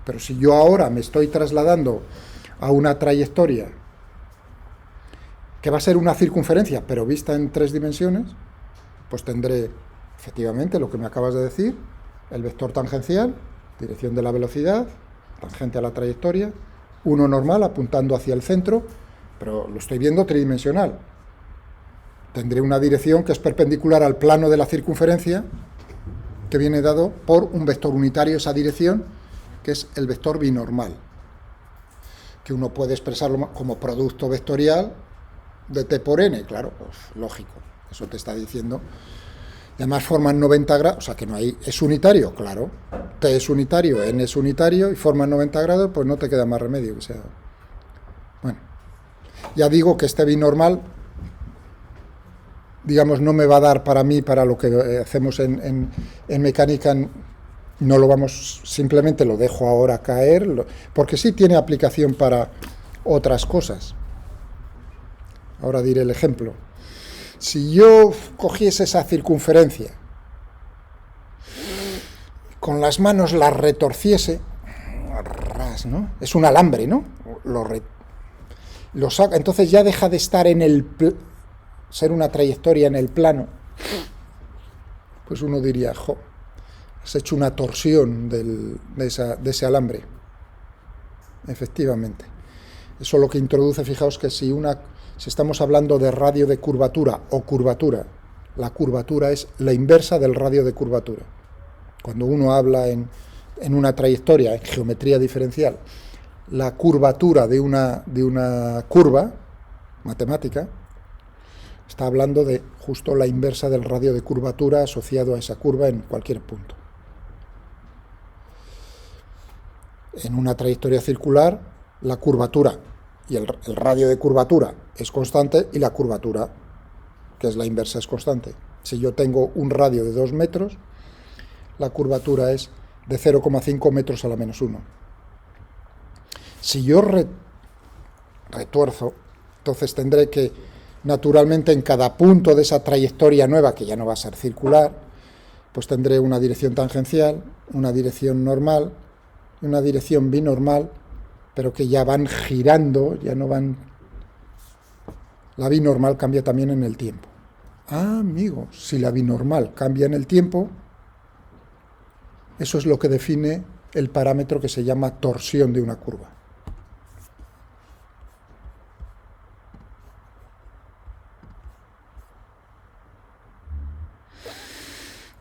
pero si yo ahora me estoy trasladando a una trayectoria que va a ser una circunferencia, pero vista en 3 dimensiones, pues tendré efectivamente lo que me acabas de decir, el vector tangencial, dirección de la velocidad, tangente a la trayectoria, uno normal apuntando hacia el centro, pero lo estoy viendo tridimensional. Tendré una dirección que es perpendicular al plano de la circunferencia, que viene dado por un vector unitario, esa dirección, que es el vector binormal, que uno puede expresarlo como producto vectorial de t por n, claro, pues lógico, eso te está diciendo. Y además forman 90 grados, o sea que no hay, es unitario, claro, t es unitario, n es unitario y forman 90 grados, pues no te queda más remedio que sea. Bueno, ya digo que este binormal, digamos, no me va a dar para mí, para lo que hacemos en mecánica, no lo vamos, simplemente lo dejo ahora caer, porque sí tiene aplicación para otras cosas. Ahora diré el ejemplo. Si yo cogiese esa circunferencia, con las manos la retorciese, ¿no? Es un alambre, ¿no? Lo saca, entonces ya deja de estar en ser una trayectoria en el plano. Pues uno diría, jo, has hecho una torsión de ese alambre. Efectivamente. Eso lo que introduce, fijaos que si estamos hablando de radio de curvatura o curvatura, la curvatura es la inversa del radio de curvatura. Cuando uno habla en una trayectoria, en geometría diferencial, la curvatura de una curva matemática, está hablando de justo la inversa del radio de curvatura asociado a esa curva en cualquier punto. En una trayectoria circular, la curvatura y el radio de curvatura es constante y la curvatura, que es la inversa, es constante. Si yo tengo un radio de 2 metros, la curvatura es de 0,5 metros a la menos 1. Si yo retuerzo, entonces tendré que, naturalmente, en cada punto de esa trayectoria nueva, que ya no va a ser circular, pues tendré una dirección tangencial, una dirección normal y una dirección binormal, pero que ya van girando, ya no van... La binormal cambia también en el tiempo. Ah, amigo, si la binormal cambia en el tiempo, eso es lo que define el parámetro que se llama torsión de una curva.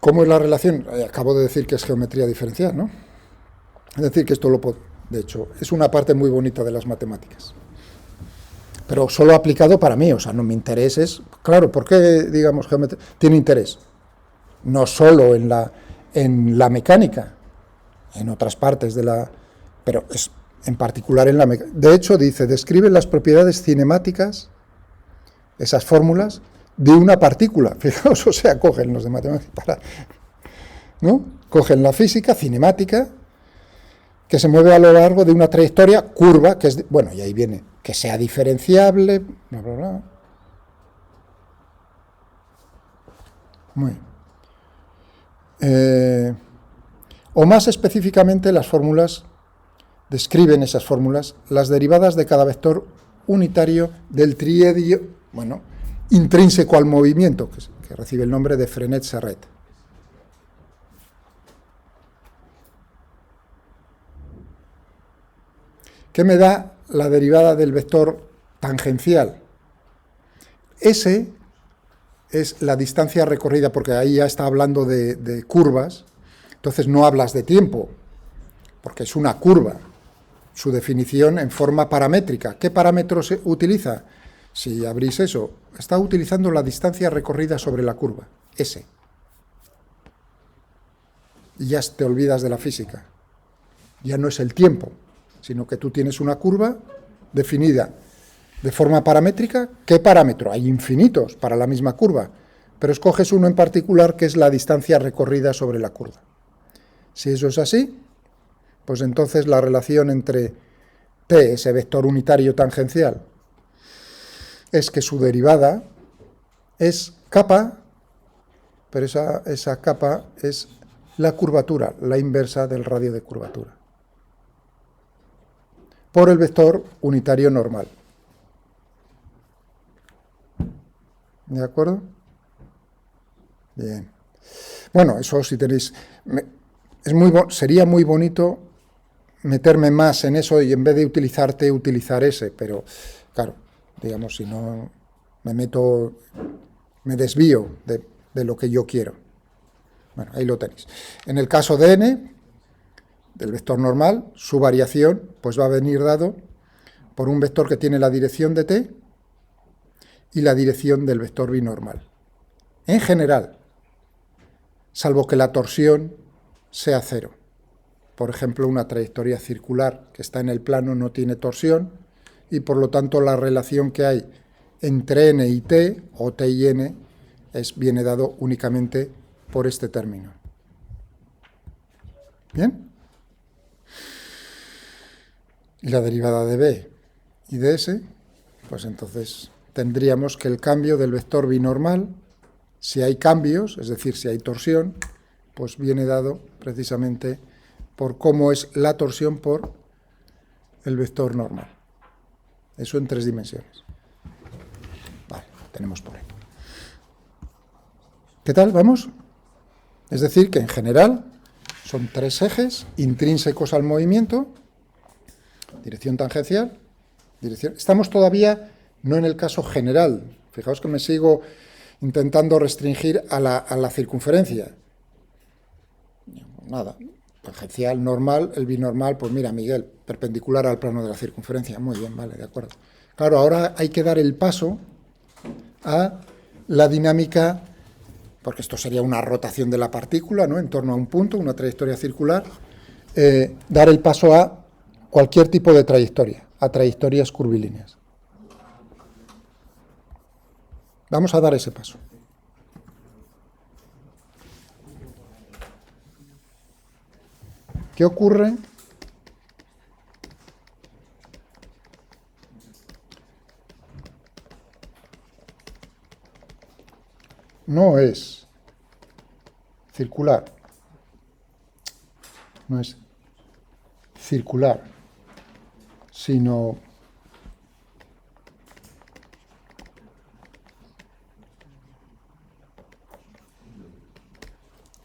¿Cómo es la relación? Acabo de decir que es geometría diferencial, ¿no? Es decir, que esto de hecho, es una parte muy bonita de las matemáticas. Pero solo aplicado para mí, o sea, no me intereses. Claro, ¿por qué, digamos, geometría tiene interés? No solo en la mecánica, en otras partes de la... Pero es en particular en la mecánica. De hecho, dice, describe las propiedades cinemáticas, esas fórmulas, de una partícula. Fijaos, o sea, cogen los de matemáticas, ¿no? Cogen la física cinemática, que se mueve a lo largo de una trayectoria curva, que es, bueno, y ahí viene, que sea diferenciable, bla, bla, bla. Muy bien. O más específicamente, las fórmulas, describen esas fórmulas, las derivadas de cada vector unitario del triedio, bueno, intrínseco al movimiento, que recibe el nombre de Frenet-Serret. ¿Qué me da la derivada del vector tangencial? S es la distancia recorrida, porque ahí ya está hablando de curvas, entonces no hablas de tiempo, porque es una curva. Su definición en forma paramétrica. ¿Qué parámetro se utiliza? Si abrís eso, está utilizando la distancia recorrida sobre la curva, S. Y ya te olvidas de la física. Ya no es el tiempo, sino que tú tienes una curva definida de forma paramétrica. ¿Qué parámetro? Hay infinitos para la misma curva, pero escoges uno en particular que es la distancia recorrida sobre la curva. Si eso es así, pues entonces la relación entre T, ese vector unitario tangencial, es que su derivada es kappa, pero esa kappa es la curvatura, la inversa del radio de curvatura, por el vector unitario normal. ¿De acuerdo? Bien. Bueno, eso si tenéis... sería muy bonito meterme más en eso y en vez de utilizar T, utilizar S, pero claro, digamos, si no me meto, me desvío de lo que yo quiero. Bueno, ahí lo tenéis. En el caso de n, del vector normal, su variación pues va a venir dado por un vector que tiene la dirección de t y la dirección del vector binormal. En general, salvo que la torsión sea cero. Por ejemplo, una trayectoria circular que está en el plano no tiene torsión y por lo tanto la relación que hay entre n y t, o t y n, viene dado únicamente por este término. ¿Bien? Y la derivada de b y de s, pues entonces tendríamos que el cambio del vector binormal, si hay cambios, es decir, si hay torsión, pues viene dado precisamente por cómo es la torsión por el vector normal. Eso en 3 dimensiones. Vale, tenemos por ahí. ¿Qué tal? ¿Vamos? Es decir, que en general son 3 ejes intrínsecos al movimiento, dirección tangencial, dirección... Estamos todavía no en el caso general. Fijaos que me sigo intentando restringir a la circunferencia. Nada, tangencial, normal, el binormal, pues mira, Miguel, perpendicular al plano de la circunferencia. Muy bien, vale, de acuerdo. Claro, ahora hay que dar el paso a la dinámica, porque esto sería una rotación de la partícula, ¿no?, en torno a un punto, una trayectoria circular, dar el paso a cualquier tipo de trayectoria, a trayectorias curvilíneas. Vamos a dar ese paso. ¿Qué ocurre? No es circular, no es circular, sino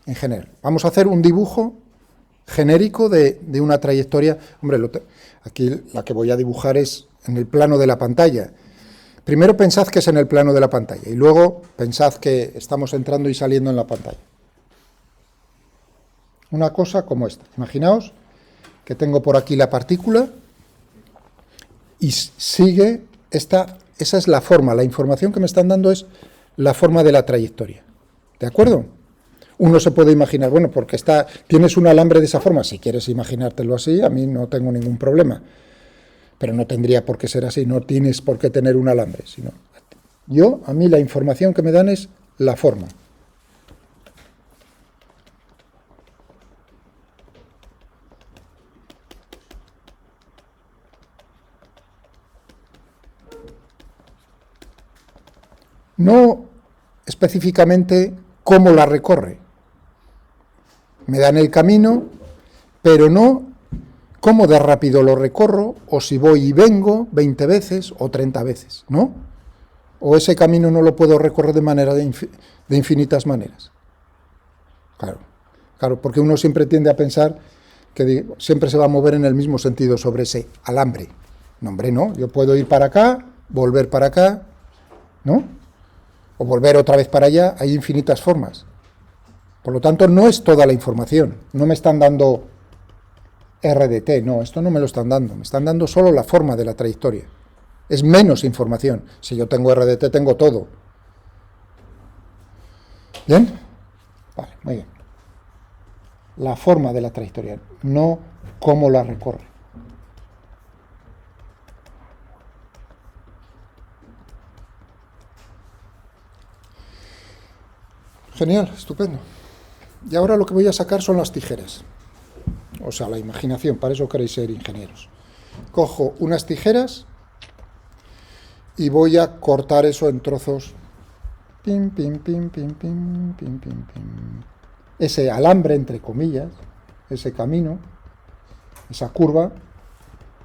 en general. Vamos a hacer un dibujo genérico de una trayectoria. Hombre, aquí la que voy a dibujar es en el plano de la pantalla. Primero pensad que es en el plano de la pantalla y luego pensad que estamos entrando y saliendo en la pantalla. Una cosa como esta. Imaginaos que tengo por aquí la partícula y sigue esta, esa es la forma, la información que me están dando es la forma de la trayectoria. ¿De acuerdo? Uno se puede imaginar, bueno, porque tienes un alambre de esa forma, si quieres imaginártelo así, a mí no tengo ningún problema. Pero no tendría por qué ser así, no tienes por qué tener un alambre, sino a mí la información que me dan es la forma. No específicamente cómo la recorre. Me dan el camino, pero no cómo de rápido lo recorro, o si voy y vengo 20 veces o 30 veces, ¿no? O ese camino no lo puedo recorrer de manera de infinitas maneras. Claro, porque uno siempre tiende a pensar que siempre se va a mover en el mismo sentido sobre ese alambre. No, hombre, no, yo puedo ir para acá, volver para acá, ¿no? O volver otra vez para allá, hay infinitas formas. Por lo tanto, no es toda la información, no me están dando R de t, no, esto no me lo están dando, me están dando solo la forma de la trayectoria. Es menos información. Si yo tengo R de t, tengo todo. ¿Bien? Vale, muy bien. La forma de la trayectoria, no cómo la recorre. Genial, estupendo. Y ahora lo que voy a sacar son las tijeras. O sea, la imaginación, para eso queréis ser ingenieros. Cojo unas tijeras y voy a cortar eso en trozos. Pim, pim, pim, pim, pim, pim, pim, pim. Ese alambre, entre comillas, ese camino, esa curva,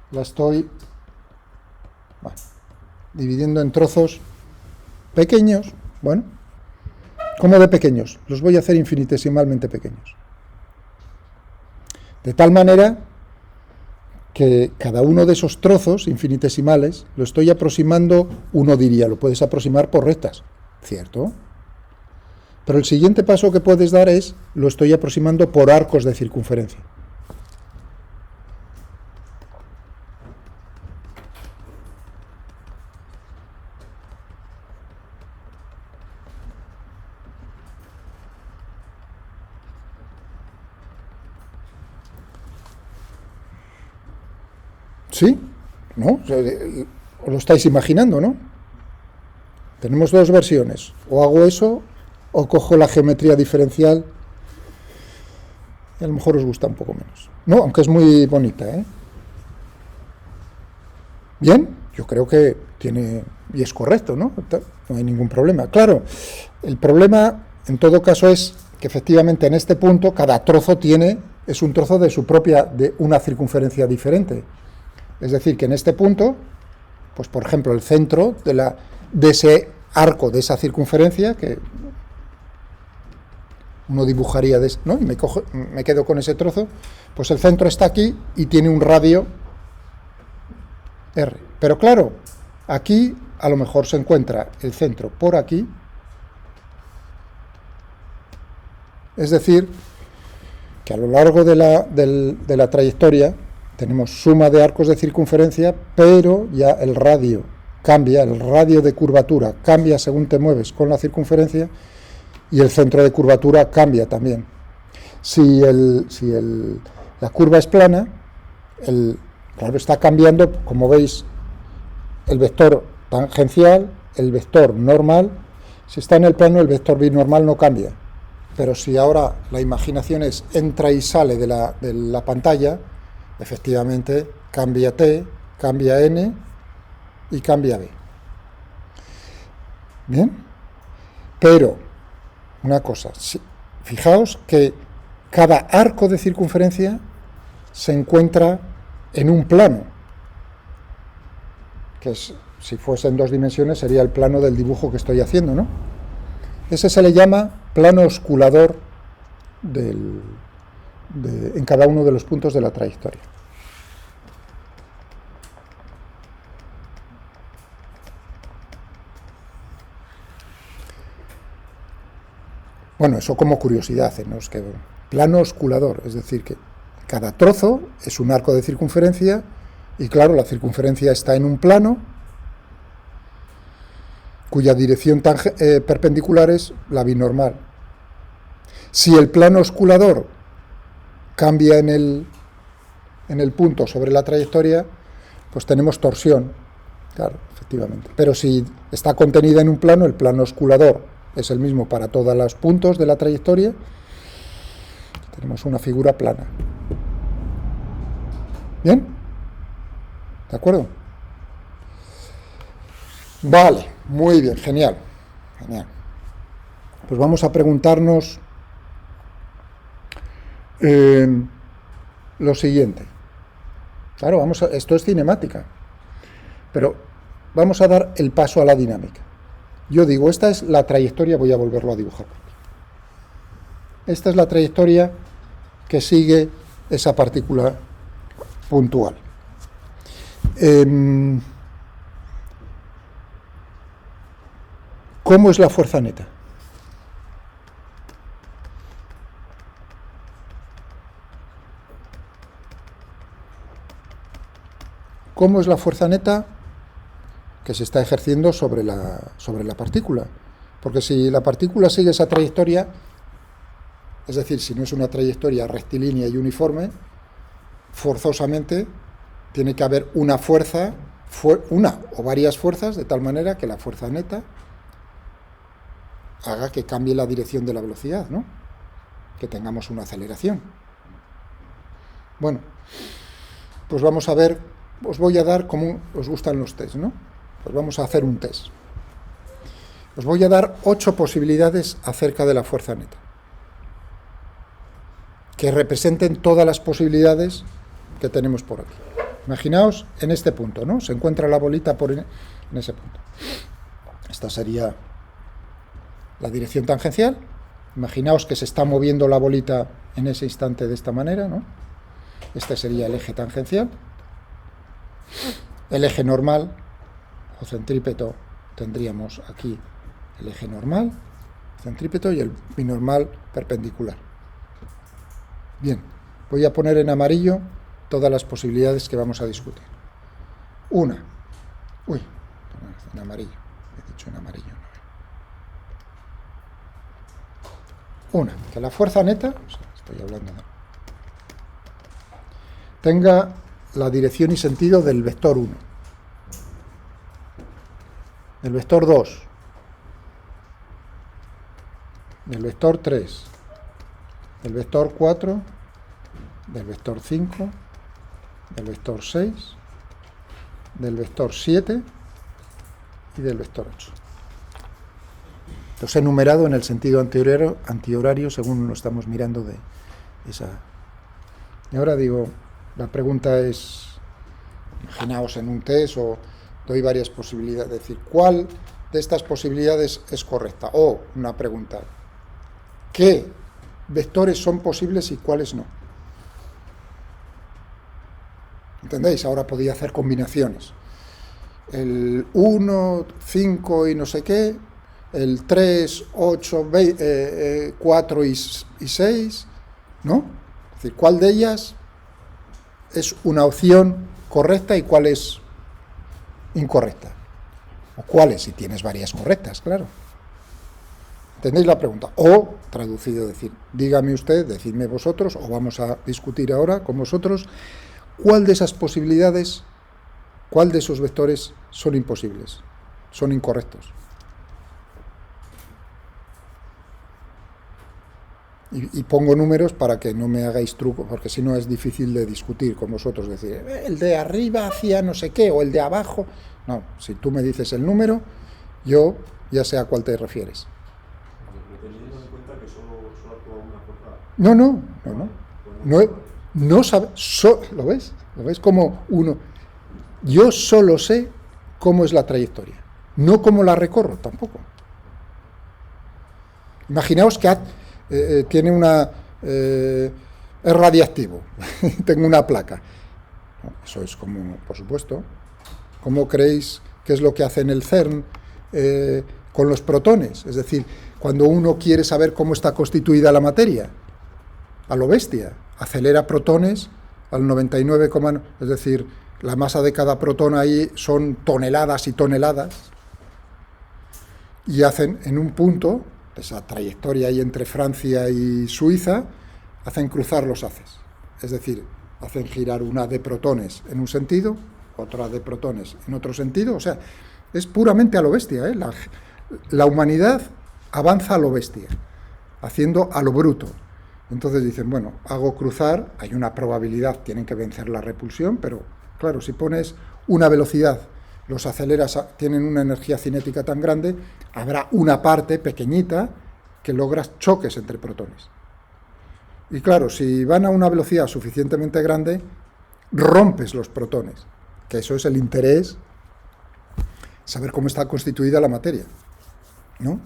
la estoy dividiendo en trozos pequeños. Bueno, ¿cómo de pequeños? Los voy a hacer infinitesimalmente pequeños. De tal manera que cada uno de esos trozos infinitesimales lo estoy aproximando, uno diría, lo puedes aproximar por rectas, ¿cierto? Pero el siguiente paso que puedes dar es, lo estoy aproximando por arcos de circunferencia. ¿Sí? ¿No? Os lo estáis imaginando, ¿no? Tenemos dos versiones. O hago eso, o cojo la geometría diferencial, y a lo mejor os gusta un poco menos. No, aunque es muy bonita, ¿eh? Bien, yo creo que tiene, y es correcto, ¿no? No hay ningún problema. Claro, el problema, en todo caso, es que efectivamente en este punto cada trozo es un trozo de su propia, de una circunferencia diferente. Es decir, que en este punto, pues por ejemplo, el centro de ese arco, de esa circunferencia, que uno dibujaría, ¿no? Y me quedo con ese trozo, pues el centro está aquí y tiene un radio R. Pero claro, aquí a lo mejor se encuentra el centro por aquí, es decir, que a lo largo de la trayectoria tenemos suma de arcos de circunferencia, pero ya el radio cambia, el radio de curvatura cambia según te mueves con la circunferencia, y el centro de curvatura cambia también. Si la curva es plana, claro, está cambiando, como veis, el vector tangencial, el vector normal. Si está en el plano, el vector binormal no cambia. Pero si ahora la imaginación es entra y sale de la pantalla, efectivamente cambia T, cambia N y cambia B. ¿Bien? Pero, una cosa, fijaos que cada arco de circunferencia se encuentra en un plano, que si fuese en 2 dimensiones sería el plano del dibujo que estoy haciendo, ¿no? Ese se le llama plano osculador en cada uno de los puntos de la trayectoria. Bueno, eso como curiosidad, ¿no? Es que plano osculador, es decir, que cada trozo es un arco de circunferencia y claro, la circunferencia está en un plano cuya dirección perpendicular es la binormal. Si el plano osculador cambia en el punto sobre la trayectoria, pues tenemos torsión, claro, efectivamente. Pero si está contenida en un plano, el plano osculador es el mismo para todos los puntos de la trayectoria, tenemos una figura plana. ¿Bien? ¿De acuerdo? Vale, muy bien, genial. Genial. Pues vamos a preguntarnos lo siguiente. Claro, esto es cinemática, pero vamos a dar el paso a la dinámica. Yo digo, esta es la trayectoria, voy a volverlo a dibujar. Esta es la trayectoria que sigue esa partícula puntual. ¿Cómo es la fuerza neta? ¿Cómo es la fuerza neta que se está ejerciendo sobre la partícula? Porque si la partícula sigue esa trayectoria, es decir, si no es una trayectoria rectilínea y uniforme, forzosamente tiene que haber una fuerza, una o varias fuerzas, de tal manera que la fuerza neta haga que cambie la dirección de la velocidad, ¿no? Que tengamos una aceleración. Bueno, pues vamos a ver, os voy a dar, como os gustan los tests, ¿no? Pues vamos a hacer un test. Os voy a dar 8 posibilidades acerca de la fuerza neta, que representen todas las posibilidades que tenemos por aquí. Imaginaos en este punto, ¿no? Se encuentra la bolita en ese punto. Esta sería la dirección tangencial. Imaginaos que se está moviendo la bolita en ese instante de esta manera, ¿no? Este sería el eje tangencial. el eje normal o centrípeto, tendríamos aquí el eje normal, centrípeto, y el binormal perpendicular. Bien, voy a poner en amarillo todas las posibilidades que vamos a discutir. Una, en amarillo, he dicho en amarillo. Una, que la fuerza neta, estoy hablando de, tenga la dirección y sentido del vector 1, del vector 2, del vector 3, del vector 4, del vector 5, del vector 6, del vector 7 y del vector 8. Los he numerado en el sentido antihorario según lo estamos mirando de esa. Y ahora digo, la pregunta es, imaginaos en un test o doy varias posibilidades, es decir, ¿cuál de estas posibilidades es correcta? O una pregunta, ¿qué vectores son posibles y cuáles no? ¿Entendéis? Ahora podía hacer combinaciones. El 1, 5 y no sé qué, el 3, 8, 4 y 6, ¿no? Es decir, ¿cuál de ellas es una opción correcta y cuál es incorrecta? O cuáles, si tienes varias correctas, claro. ¿Entendéis la pregunta? O, traducido, decir, dígame usted, decidme vosotros, o vamos a discutir ahora con vosotros, ¿cuál de esas posibilidades, cuál de esos vectores son imposibles, son incorrectos? Y pongo números para que no me hagáis truco, porque si no es difícil de discutir con vosotros, decir, el de arriba hacia no sé qué, o el de abajo. No, si tú me dices el número, yo ya sé a cuál te refieres. Teniendo en cuenta que solo actúa una fuerza. No sabe, ¿lo ves? ¿Lo ves como uno? Yo solo sé cómo es la trayectoria, no cómo la recorro tampoco. Imaginaos que tiene es radiactivo, tengo una placa. Eso es como, por supuesto. ¿Cómo creéis que es lo que hace en el CERN con los protones? Es decir, cuando uno quiere saber cómo está constituida la materia, a lo bestia, acelera protones al 99, es decir, la masa de cada protón ahí son toneladas y toneladas, y hacen en un punto, esa trayectoria ahí entre Francia y Suiza, hacen cruzar los haces. Es decir, hacen girar una de protones en un sentido, otra de protones en otro sentido. O sea, es puramente a lo bestia, ¿eh? La humanidad avanza a lo bestia, haciendo a lo bruto. Entonces dicen, bueno, hago cruzar, hay una probabilidad, tienen que vencer la repulsión, pero claro, si pones una velocidad, los aceleras, tienen una energía cinética tan grande, habrá una parte pequeñita que logras choques entre protones. Y claro, si van a una velocidad suficientemente grande, rompes los protones, que eso es el interés, saber cómo está constituida la materia, ¿no?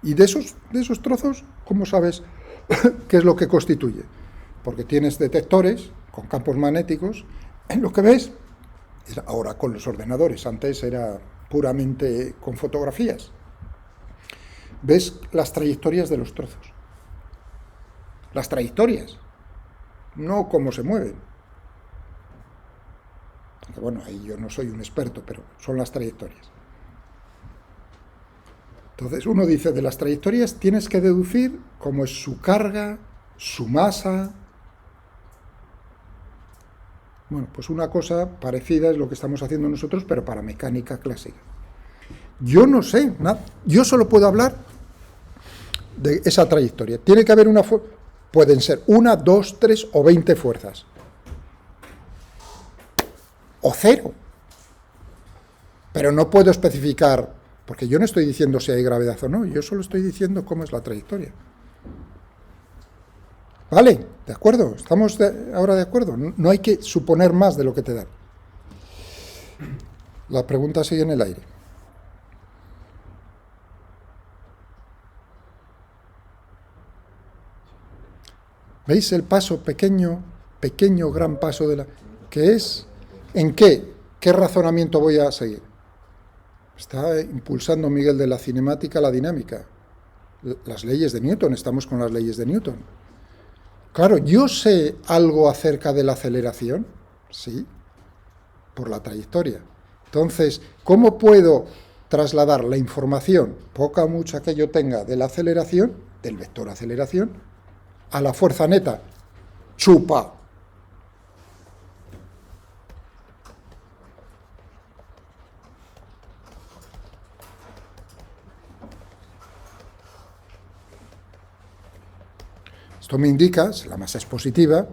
Y de esos trozos, ¿cómo sabes qué es lo que constituye? Porque tienes detectores con campos magnéticos, en lo que ves, ahora con los ordenadores, antes era puramente con fotografías, ves las trayectorias de los trozos. Las trayectorias, no cómo se mueven. Bueno, ahí yo no soy un experto, pero son las trayectorias. Entonces uno dice, de las trayectorias tienes que deducir cómo es su carga, su masa. Bueno, pues una cosa parecida es lo que estamos haciendo nosotros, pero para mecánica clásica. Yo no sé nada, yo solo puedo hablar de esa trayectoria. Tiene que haber una fuerza, pueden ser 1, 2, 3 o 20 fuerzas. O 0. Pero no puedo especificar, porque yo no estoy diciendo si hay gravedad o no, yo solo estoy diciendo cómo es la trayectoria. ¿Vale? ¿De acuerdo? ¿Estamos ahora de acuerdo? No hay que suponer más de lo que te dan. La pregunta sigue en el aire. ¿Veis el paso pequeño, gran paso de la... que es? ¿En qué ¿qué razonamiento voy a seguir? Está impulsando Miguel de la cinemática a la dinámica. Las leyes de Newton, estamos con las leyes de Newton. Claro, ¿yo sé algo acerca de la aceleración? Sí, por la trayectoria. Entonces, ¿cómo puedo trasladar la información, poca o mucha que yo tenga, de la aceleración, del vector aceleración, a la fuerza neta? ¡Chupa! Esto me indica, si la masa es positiva,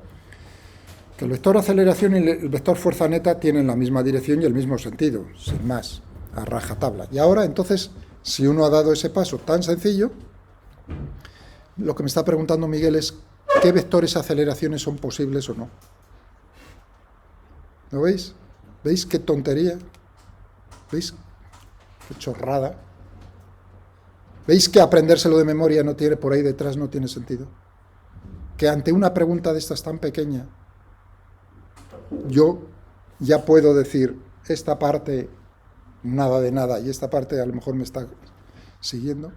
que el vector aceleración y el vector fuerza neta tienen la misma dirección y el mismo sentido, sin más, a rajatabla. Y ahora, entonces, si uno ha dado ese paso tan sencillo, lo que me está preguntando Miguel es qué vectores aceleraciones son posibles o no. ¿Lo veis? ¿Veis qué tontería? ¿Veis qué chorrada? ¿Veis que aprendérselo de memoria no tiene, por ahí detrás no tiene sentido? Que ante una pregunta de estas tan pequeña, yo ya puedo decir, esta parte nada de nada, y esta parte a lo mejor me está siguiendo.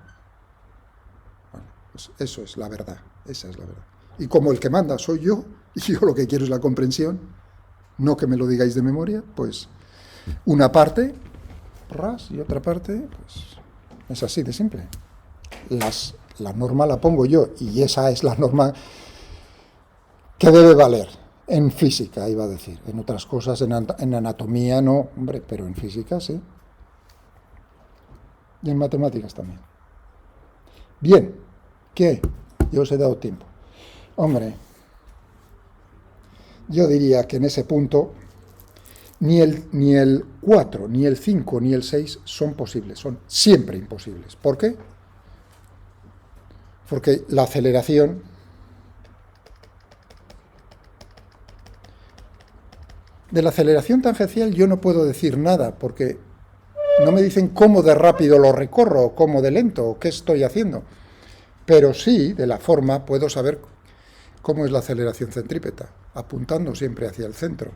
Bueno, pues eso es la verdad, esa es la verdad. Y como el que manda soy yo, y yo lo que quiero es la comprensión, no que me lo digáis de memoria, pues una parte, ras, y otra parte, pues es así de simple. La norma la pongo yo, y esa es la norma que debe valer en física, iba a decir. En otras cosas, en anatomía no, hombre, pero en física sí. Y en matemáticas también. Bien, ¿qué? Yo os he dado tiempo. Hombre, yo diría que en ese punto ni el 4, ni el 5, ni el 6 son posibles, son siempre imposibles. ¿Por qué? Porque la aceleración de la aceleración tangencial yo no puedo decir nada, porque no me dicen cómo de rápido lo recorro, o cómo de lento, o qué estoy haciendo. Pero sí, de la forma, puedo saber cómo es la aceleración centrípeta, apuntando siempre hacia el centro.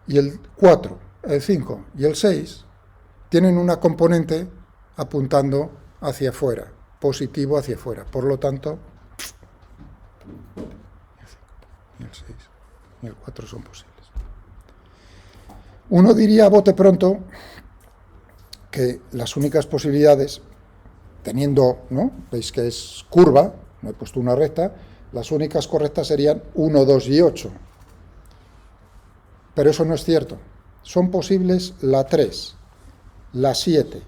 Y el 4, el 5 y el 6 tienen una componente apuntando hacia afuera, positivo hacia afuera. Por lo tanto, ni el 6 ni el 4 son posibles. Uno diría a bote pronto que las únicas posibilidades, teniendo, ¿no? Veis que es curva, no he puesto una recta, las únicas correctas serían 1, 2 y 8. Pero eso no es cierto. Son posibles la 3, la 7,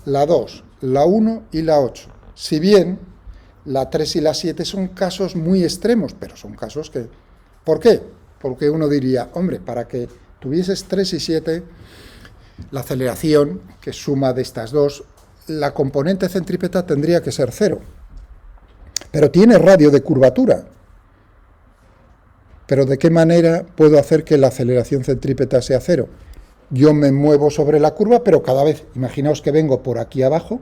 la 2, la 1 y la 8. Si bien la 3 y la 7 son casos muy extremos, pero son casos que... ¿Por qué? Porque uno diría, hombre, para que tuvieses 3 y 7, la aceleración, que es suma de estas dos, la componente centrípeta tendría que ser 0. Pero tiene radio de curvatura. Pero ¿de qué manera puedo hacer que la aceleración centrípeta sea 0? Yo me muevo sobre la curva, pero cada vez, imaginaos que vengo por aquí abajo,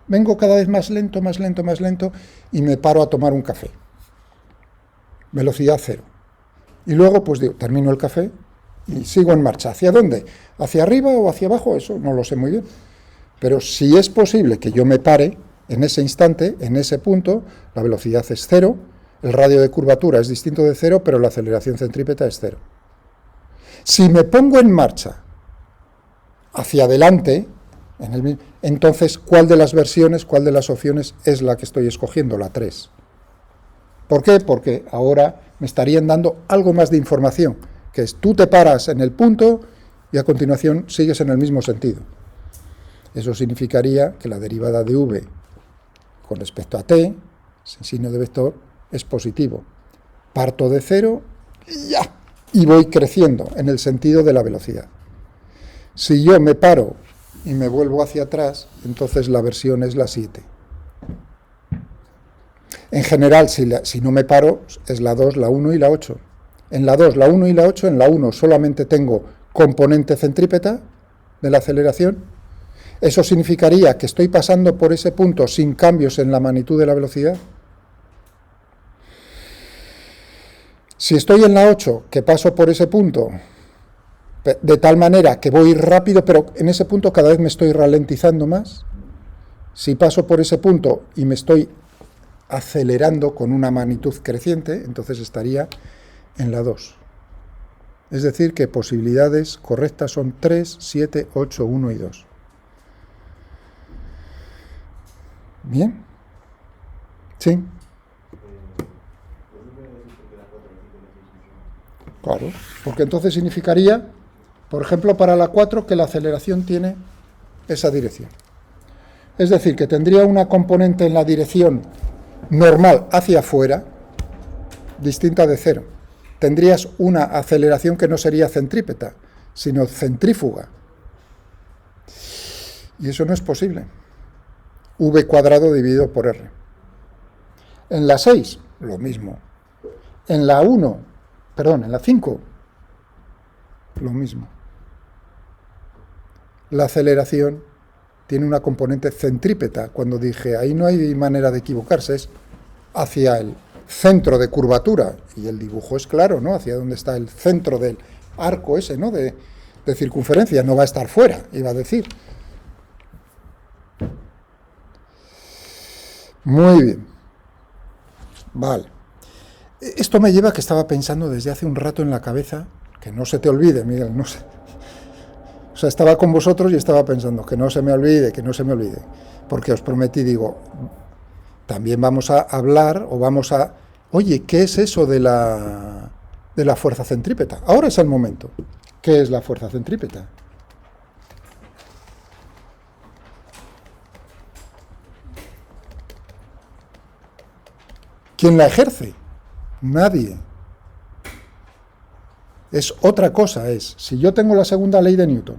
vengo cada vez más lento, más lento, más lento, y me paro a tomar un café. Velocidad 0. Y luego, pues digo, termino el café y sigo en marcha. ¿Hacia dónde? ¿Hacia arriba o hacia abajo? Eso no lo sé muy bien. Pero si es posible que yo me pare en ese instante, en ese punto, la velocidad es 0, el radio de curvatura es distinto de 0, pero la aceleración centrípeta es 0. Si me pongo en marcha hacia adelante, entonces, ¿cuál de las versiones, cuál de las opciones es la que estoy escogiendo? La 3. ¿Por qué? Porque ahora me estarían dando algo más de información, que es tú te paras en el punto y a continuación sigues en el mismo sentido. Eso significaría que la derivada de v con respecto a t, sin signo de vector, es positivo. Parto de 0 y ya, y voy creciendo en el sentido de la velocidad. Si yo me paro y me vuelvo hacia atrás, entonces la versión es la 7. En general, si no me paro, es la 2, la 1 y la 8. En la 2, la 1 y la 8, en la 1 solamente tengo componente centrípeta de la aceleración. Eso significaría que estoy pasando por ese punto sin cambios en la magnitud de la velocidad. Si estoy en la 8, que paso por ese punto de tal manera que voy rápido, pero en ese punto cada vez me estoy ralentizando más. Si paso por ese punto y me estoy acelerando con una magnitud creciente, entonces estaría en la 2. Es decir, que posibilidades correctas son 3, 7, 8, 1 y 2. ¿Bien? ¿Sí? Claro, porque entonces significaría, por ejemplo, para la 4, que la aceleración tiene esa dirección. Es decir, que tendría una componente en la dirección normal hacia afuera, distinta de 0. Tendrías una aceleración que no sería centrípeta, sino centrífuga. Y eso no es posible. V² dividido por R. En la 6, lo mismo. En la 5, lo mismo. La aceleración tiene una componente centrípeta. Cuando dije, ahí no hay manera de equivocarse, es hacia el centro de curvatura. Y el dibujo es claro, ¿no? Hacia dónde está el centro del arco ese, ¿no? De circunferencia. No va a estar fuera, iba a decir. Muy bien. Vale. Esto me lleva a que estaba pensando desde hace un rato en la cabeza, que no se te olvide, Miguel, no sé. O sea, estaba con vosotros y estaba pensando, que no se me olvide, porque os prometí, digo, también vamos a hablar, oye, ¿qué es eso de la fuerza centrípeta? Ahora es el momento. ¿Qué es la fuerza centrípeta? ¿Quién la ejerce? Nadie. Es otra cosa, si yo tengo la segunda ley de Newton,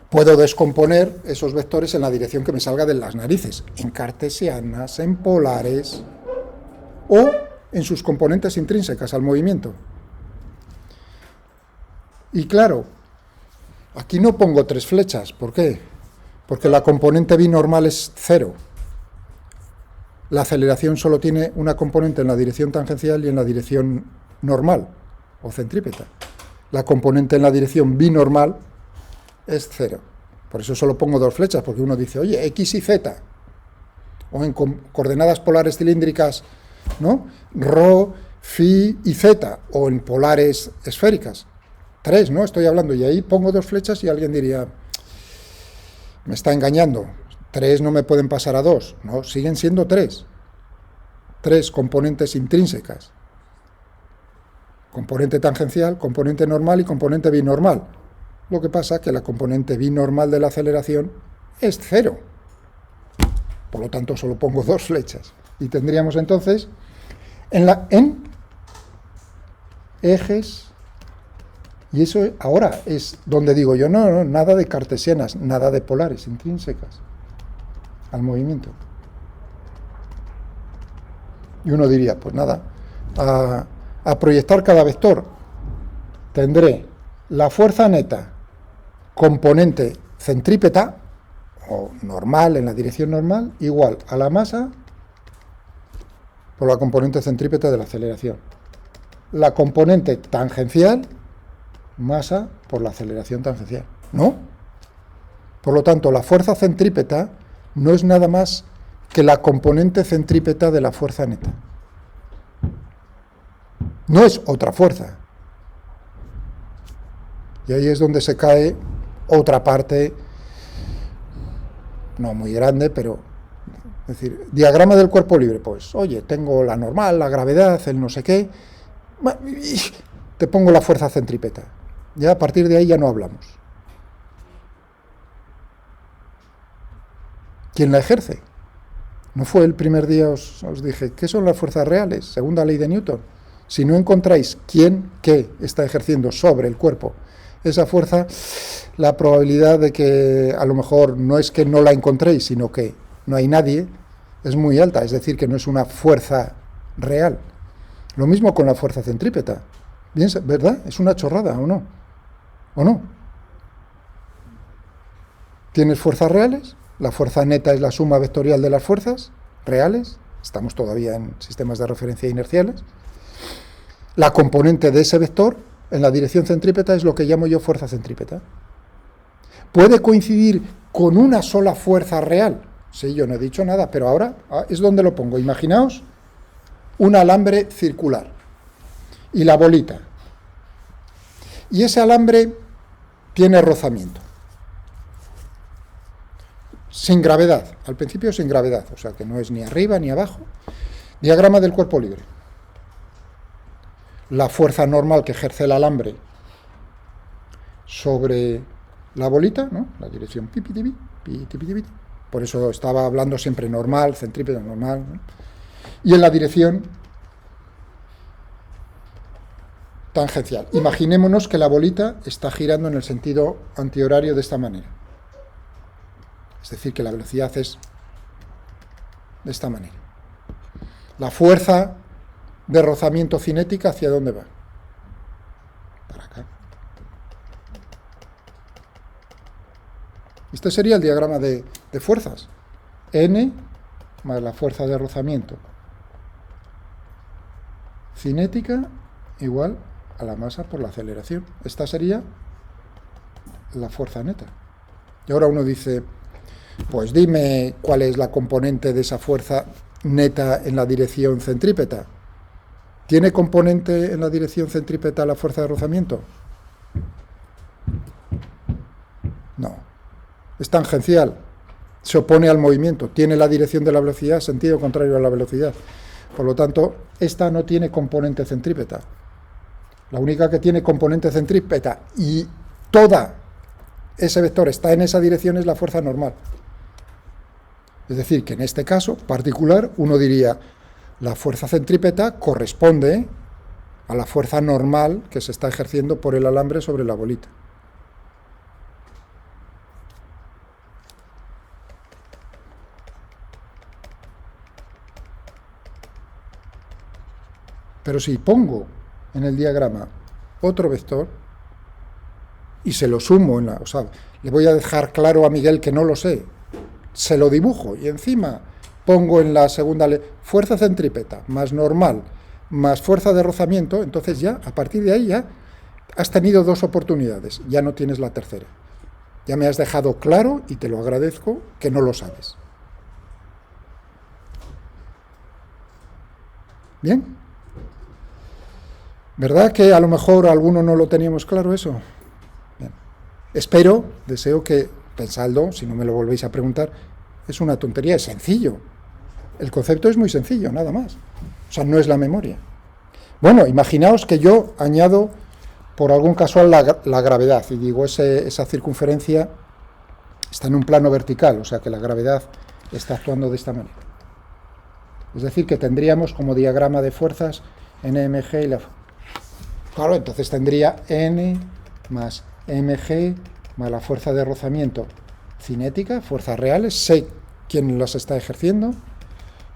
puedo descomponer esos vectores en la dirección que me salga de las narices, en cartesianas, en polares, o en sus componentes intrínsecas al movimiento. Y claro, aquí no pongo 3 flechas, ¿por qué? Porque la componente binormal es 0. La aceleración solo tiene una componente en la dirección tangencial y en la dirección normal, o centrípeta. La componente en la dirección binormal es 0. Por eso solo pongo 2 flechas, porque uno dice, oye, X y Z, o en coordenadas polares cilíndricas, ¿no? Rho, Phi y Z, o en polares esféricas. 3, ¿no? Estoy hablando, y ahí pongo 2 flechas y alguien diría, me está engañando. 3 no me pueden pasar a 2, no, siguen siendo 3. 3 componentes intrínsecas. Componente tangencial, componente normal y componente binormal. Lo que pasa es que la componente binormal de la aceleración es 0. Por lo tanto, solo pongo 2 flechas. Y tendríamos entonces en ejes, y eso ahora es donde digo yo, no, nada de cartesianas, nada de polares intrínsecas al movimiento. Y uno diría, pues nada, a proyectar cada vector tendré la fuerza neta, componente centrípeta, o normal, en la dirección normal, igual a la masa por la componente centrípeta de la aceleración. La componente tangencial, masa por la aceleración tangencial, ¿no? Por lo tanto, la fuerza centrípeta no es nada más que la componente centrípeta de la fuerza neta. No es otra fuerza. Y ahí es donde se cae otra parte, no muy grande, pero, es decir, diagrama del cuerpo libre, pues, oye, tengo la normal, la gravedad, el no sé qué, te pongo la fuerza centrípeta. Ya a partir de ahí ya no hablamos. ¿Quién la ejerce? ¿No fue el primer día os dije, ¿qué son las fuerzas reales? Segunda ley de Newton. Si no encontráis quién, qué está ejerciendo sobre el cuerpo esa fuerza, la probabilidad de que a lo mejor no es que no la encontréis, sino que no hay nadie, es muy alta. Es decir, que no es una fuerza real. Lo mismo con la fuerza centrípeta. Bien, ¿verdad? Es una chorrada, ¿o no? ¿O no? ¿Tienes fuerzas reales? La fuerza neta es la suma vectorial de las fuerzas reales. Estamos todavía en sistemas de referencia inerciales. La componente de ese vector en la dirección centrípeta es lo que llamo yo fuerza centrípeta. ¿Puede coincidir con una sola fuerza real? Sí, yo no he dicho nada, pero ahora es donde lo pongo. Imaginaos un alambre circular y la bolita. Y ese alambre tiene rozamiento. Sin gravedad, al principio sin gravedad, o sea que no es ni arriba ni abajo. Diagrama del cuerpo libre. La fuerza normal que ejerce el alambre sobre la bolita, ¿no? La dirección pipitipi, pitipitipiti. Por eso estaba hablando siempre normal, centrípeta normal, ¿no? Y en la dirección tangencial. Imaginémonos que la bolita está girando en el sentido antihorario de esta manera. Es decir, que la velocidad es de esta manera. La fuerza de rozamiento cinética, ¿hacia dónde va? Para acá. Este sería el diagrama de fuerzas. N más la fuerza de rozamiento cinética igual a la masa por la aceleración. Esta sería la fuerza neta. Y ahora uno dice, pues dime cuál es la componente de esa fuerza neta en la dirección centrípeta. ¿Tiene componente en la dirección centrípeta la fuerza de rozamiento? No. Es tangencial. Se opone al movimiento. Tiene la dirección de la velocidad, sentido contrario a la velocidad. Por lo tanto, esta no tiene componente centrípeta. La única que tiene componente centrípeta y toda ese vector está en esa dirección es la fuerza normal. Es decir, que en este caso particular uno diría la fuerza centrípeta corresponde a la fuerza normal que se está ejerciendo por el alambre sobre la bolita. Pero si pongo en el diagrama otro vector y se lo sumo o sea, le voy a dejar claro a Miguel que no lo sé, se lo dibujo y encima pongo en la segunda fuerza centrípeta más normal más fuerza de rozamiento, entonces ya, a partir de ahí ya has tenido dos oportunidades, ya no tienes la tercera. Ya me has dejado claro, y te lo agradezco, que no lo sabes. ¿Bien? ¿Verdad que a lo mejor a alguno no lo teníamos claro eso? Bien. Espero, deseo que, pensadlo, si no me lo volvéis a preguntar, es una tontería, es sencillo. El concepto es muy sencillo, nada más. O sea, no es la memoria. Bueno, imaginaos que yo añado, por algún casual, la gravedad, y digo, esa circunferencia está en un plano vertical, o sea que la gravedad está actuando de esta manera. Es decir, que tendríamos como diagrama de fuerzas NMG y la... Claro, entonces tendría N más mg más la fuerza de rozamiento cinética, fuerzas reales, sé quién las está ejerciendo,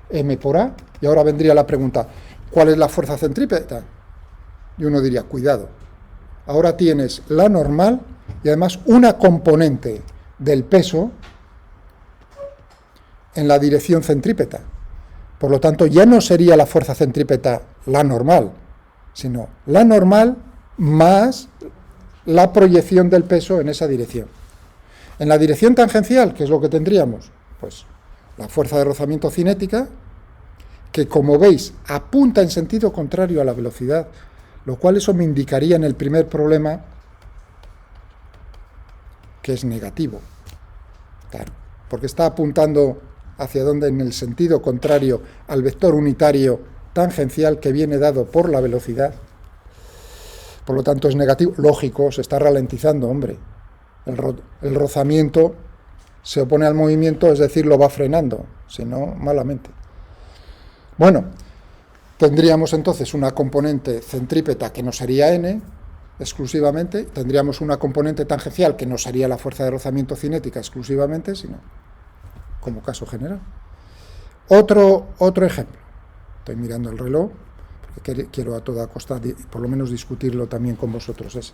m por a, y ahora vendría la pregunta, ¿cuál es la fuerza centrípeta? Y uno diría, cuidado, ahora tienes la normal y además una componente del peso en la dirección centrípeta. Por lo tanto, ya no sería la fuerza centrípeta la normal, sino la normal más la proyección del peso en esa dirección. En la dirección tangencial, ¿qué es lo que tendríamos? Pues la fuerza de rozamiento cinética, que como veis apunta en sentido contrario a la velocidad, lo cual eso me indicaría en el primer problema que es negativo. Claro, porque está apuntando hacia dónde, en el sentido contrario al vector unitario tangencial que viene dado por la velocidad. Por lo tanto es negativo, lógico, se está ralentizando, hombre. El rozamiento se opone al movimiento, es decir, lo va frenando, si no, malamente. Bueno, tendríamos entonces una componente centrípeta que no sería n, exclusivamente, tendríamos una componente tangencial que no sería la fuerza de rozamiento cinética exclusivamente, sino como caso general. Otro ejemplo. Estoy mirando el reloj, porque quiero a toda costa por lo menos discutirlo también con vosotros.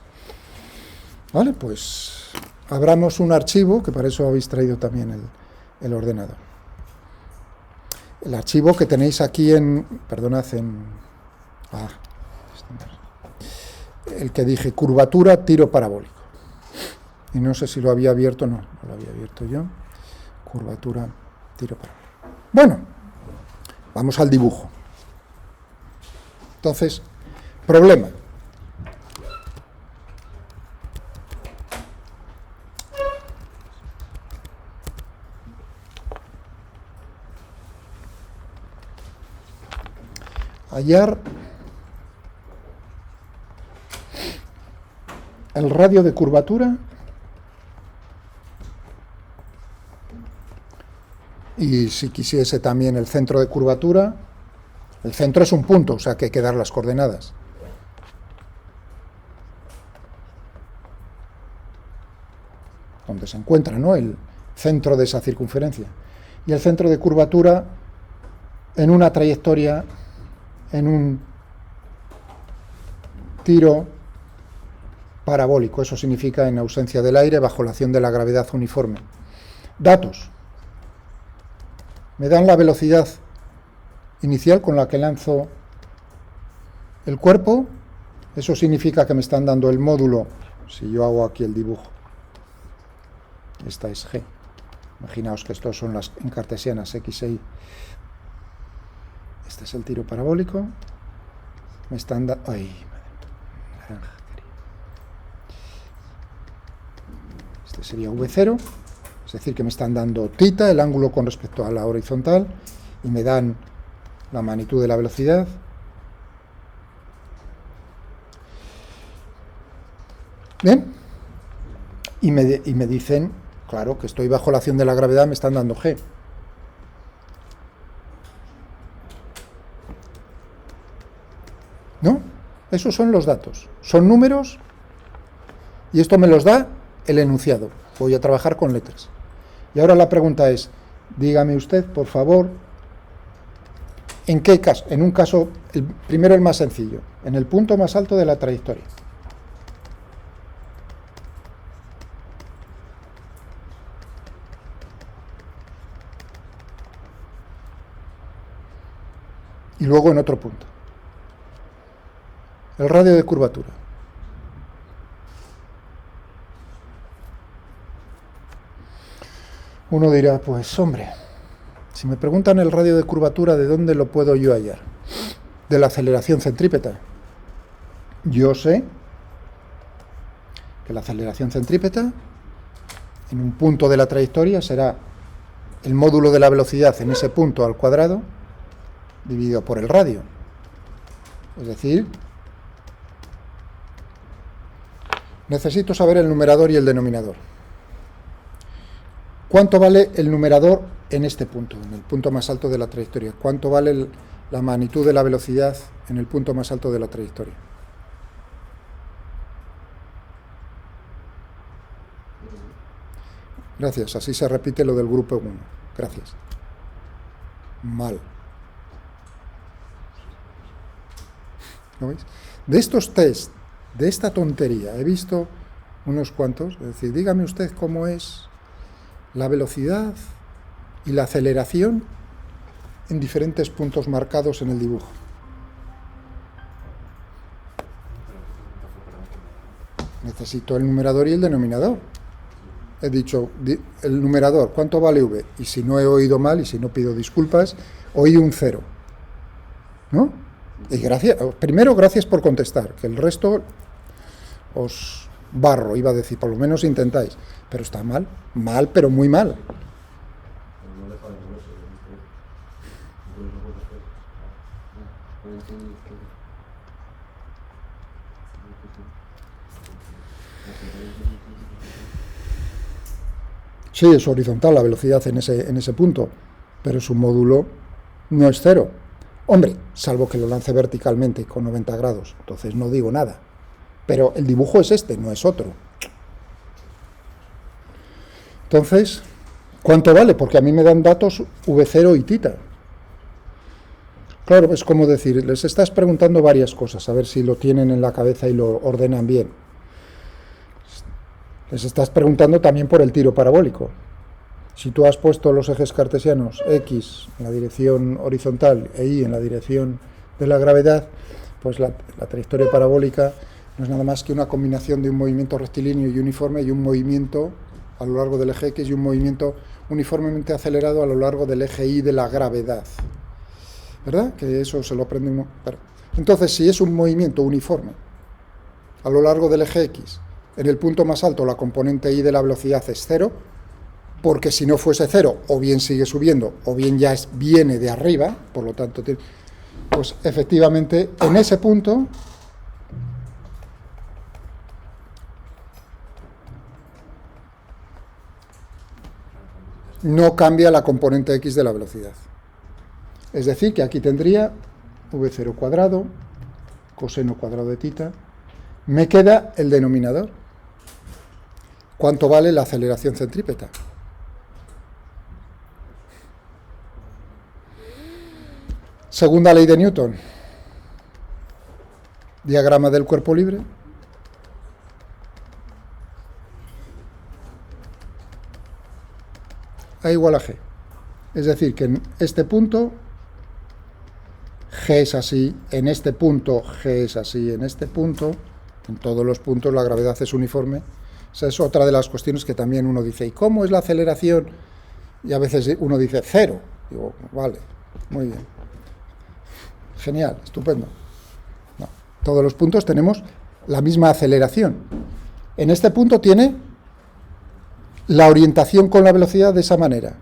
Vale, pues abramos un archivo, que para eso habéis traído también el ordenador. El archivo que tenéis aquí perdonad, El que dije curvatura, tiro parabólico. Y no sé si lo había abierto, no lo había abierto yo. Curvatura, tiro parabólico. Bueno, vamos al dibujo. Entonces, problema. Hallar el radio de curvatura y si quisiese también el centro de curvatura. El centro es un punto, o sea que hay que dar las coordenadas. Donde se encuentra, ¿no?, el centro de esa circunferencia. Y el centro de curvatura en una trayectoria, en un tiro parabólico. Eso significa en ausencia del aire, bajo la acción de la gravedad uniforme. Datos. Me dan la velocidad inicial con la que lanzo el cuerpo. Eso significa que me están dando el módulo. Si yo hago aquí el dibujo, esta es G. Imaginaos que estos son las en cartesianas, X e Y. Este es el tiro parabólico. Me están dando... ¡Ay! Naranja. Este sería V0. Es decir, que me están dando θ, el ángulo con respecto a la horizontal, y me dan la magnitud de la velocidad. Bien. Y me dicen, claro, que estoy bajo la acción de la gravedad, me están dando G. ¿No? Esos son los datos. Son números y esto me los da el enunciado. Voy a trabajar con letras. Y ahora la pregunta es, dígame usted, por favor, ¿en qué caso? En un caso, primero el más sencillo, en el punto más alto de la trayectoria. Y luego en otro punto. El radio de curvatura. Uno dirá, pues hombre, si me preguntan el radio de curvatura, ¿de dónde lo puedo yo hallar? De la aceleración centrípeta. Yo sé que la aceleración centrípeta en un punto de la trayectoria será el módulo de la velocidad en ese punto al cuadrado dividido por el radio. Es decir, necesito saber el numerador y el denominador. ¿Cuánto vale el numerador en este punto, en el punto más alto de la trayectoria? ¿Cuánto vale la magnitud de la velocidad en el punto más alto de la trayectoria? Gracias, así se repite lo del grupo 1. Gracias. Mal. ¿Lo veis? De estos test, de esta tontería, he visto unos cuantos. Es decir, dígame usted cómo es la velocidad y la aceleración en diferentes puntos marcados en el dibujo. Necesito el numerador y el denominador. He dicho, el numerador, ¿cuánto vale V? Y si no he oído mal, y si no pido disculpas, oí un 0. ¿No? Y gracias, primero, gracias por contestar, que el resto os barro, iba a decir, por lo menos intentáis. Pero está mal, mal, pero muy mal. Sí, es horizontal la velocidad en ese punto, pero su módulo no es 0. Hombre, salvo que lo lance verticalmente con 90 grados, entonces no digo nada. Pero el dibujo es este, no es otro. Entonces, ¿cuánto vale? Porque a mí me dan datos V0 y θ. Claro, es como decir, les estás preguntando varias cosas, a ver si lo tienen en la cabeza y lo ordenan bien. Les estás preguntando también por el tiro parabólico. Si tú has puesto los ejes cartesianos X en la dirección horizontal e Y en la dirección de la gravedad, Pues la trayectoria parabólica no es nada más que una combinación de un movimiento rectilíneo y uniforme y un movimiento a lo largo del eje X y un movimiento uniformemente acelerado a lo largo del eje Y de la gravedad. ¿Verdad? Que eso se lo aprende uno. Entonces, si es un movimiento uniforme a lo largo del eje X, en el punto más alto la componente Y de la velocidad es 0, porque si no fuese 0, o bien sigue subiendo, o bien ya viene de arriba, por lo tanto, pues efectivamente en ese punto no cambia la componente X de la velocidad. Es decir, que aquí tendría V0 cuadrado, coseno cuadrado de tita. Me queda el denominador. ¿Cuánto vale la aceleración centrípeta? Segunda ley de Newton. Diagrama del cuerpo libre. A igual a G. Es decir, que en este punto G es así, en este punto G es así, en este punto, en todos los puntos la gravedad es uniforme. Esa es otra de las cuestiones que también uno dice, ¿y cómo es la aceleración? Y a veces uno dice 0. Digo, vale, muy bien. Genial, estupendo. No, todos los puntos tenemos la misma aceleración. En este punto tiene la orientación con la velocidad de esa manera.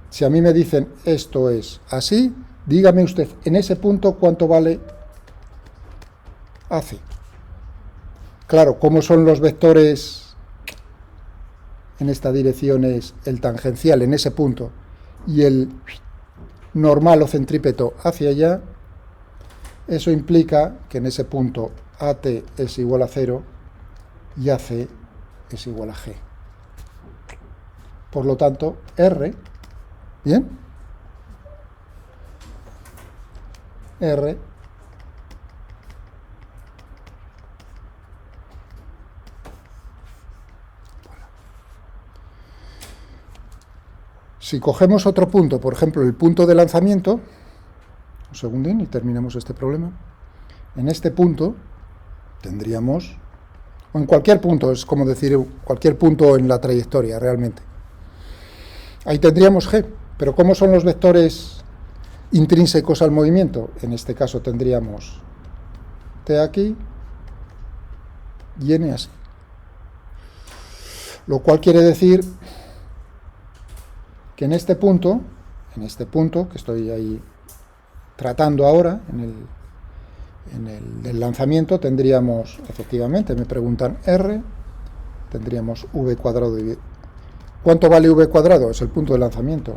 Si a mí me dicen esto es así, dígame usted en ese punto cuánto vale AC. Claro, ¿cómo son los vectores? En esta dirección es el tangencial en ese punto y el normal o centrípeto hacia allá. Eso implica que en ese punto AT es igual a 0 y AC es igual a G. Por lo tanto, R, ¿bien? R si cogemos otro punto, por ejemplo, el punto de lanzamiento, un segundín y terminamos este problema. En este punto tendríamos, o en cualquier punto, es como decir cualquier punto en la trayectoria realmente. Ahí tendríamos G, pero ¿cómo son los vectores intrínsecos al movimiento? En este caso tendríamos T aquí y N así. Lo cual quiere decir que en este punto que estoy ahí tratando ahora, en el del lanzamiento, tendríamos, efectivamente, me preguntan R, tendríamos V cuadrado. ¿Cuánto vale V cuadrado? Es el punto de lanzamiento.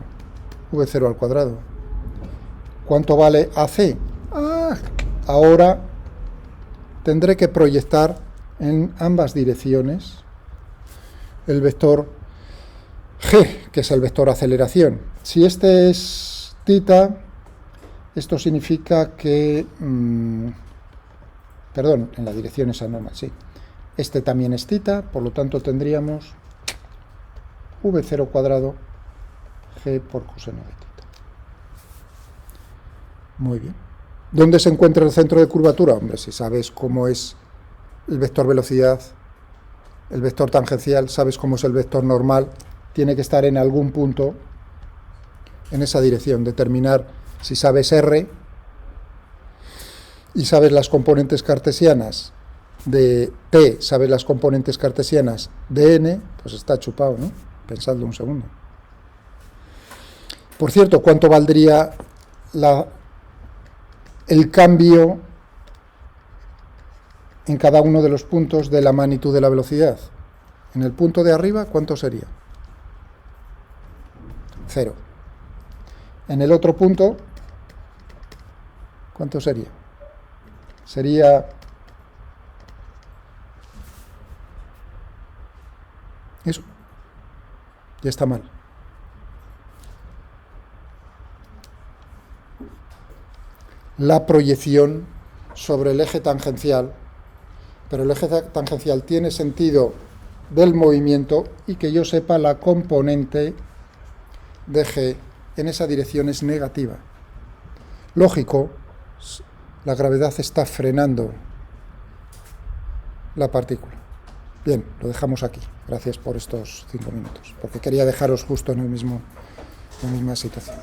V0 al cuadrado. ¿Cuánto vale AC? Ahora tendré que proyectar en ambas direcciones el vector G, que es el vector aceleración. Si este es tita, esto significa que, perdón, en la dirección esa normal, sí. Este también es tita, por lo tanto tendríamos V0 cuadrado G por coseno de tita. Muy bien. ¿Dónde se encuentra el centro de curvatura? Hombre, si sabes cómo es el vector velocidad, el vector tangencial, sabes cómo es el vector normal, tiene que estar en algún punto en esa dirección. Determinar si sabes R y sabes las componentes cartesianas de P, sabes las componentes cartesianas de N, pues está chupado, ¿no? Pensadlo un segundo. Por cierto, ¿cuánto valdría el cambio en cada uno de los puntos de la magnitud de la velocidad? En el punto de arriba, ¿cuánto sería? 0. En el otro punto, ¿cuánto sería? Sería eso. Ya está mal. La proyección sobre el eje tangencial, pero el eje tangencial tiene sentido del movimiento y que yo sepa la componente de G en esa dirección es negativa. Lógico, la gravedad está frenando la partícula. Bien, lo dejamos aquí. Gracias por estos 5 minutos, porque quería dejaros justo en la misma situación.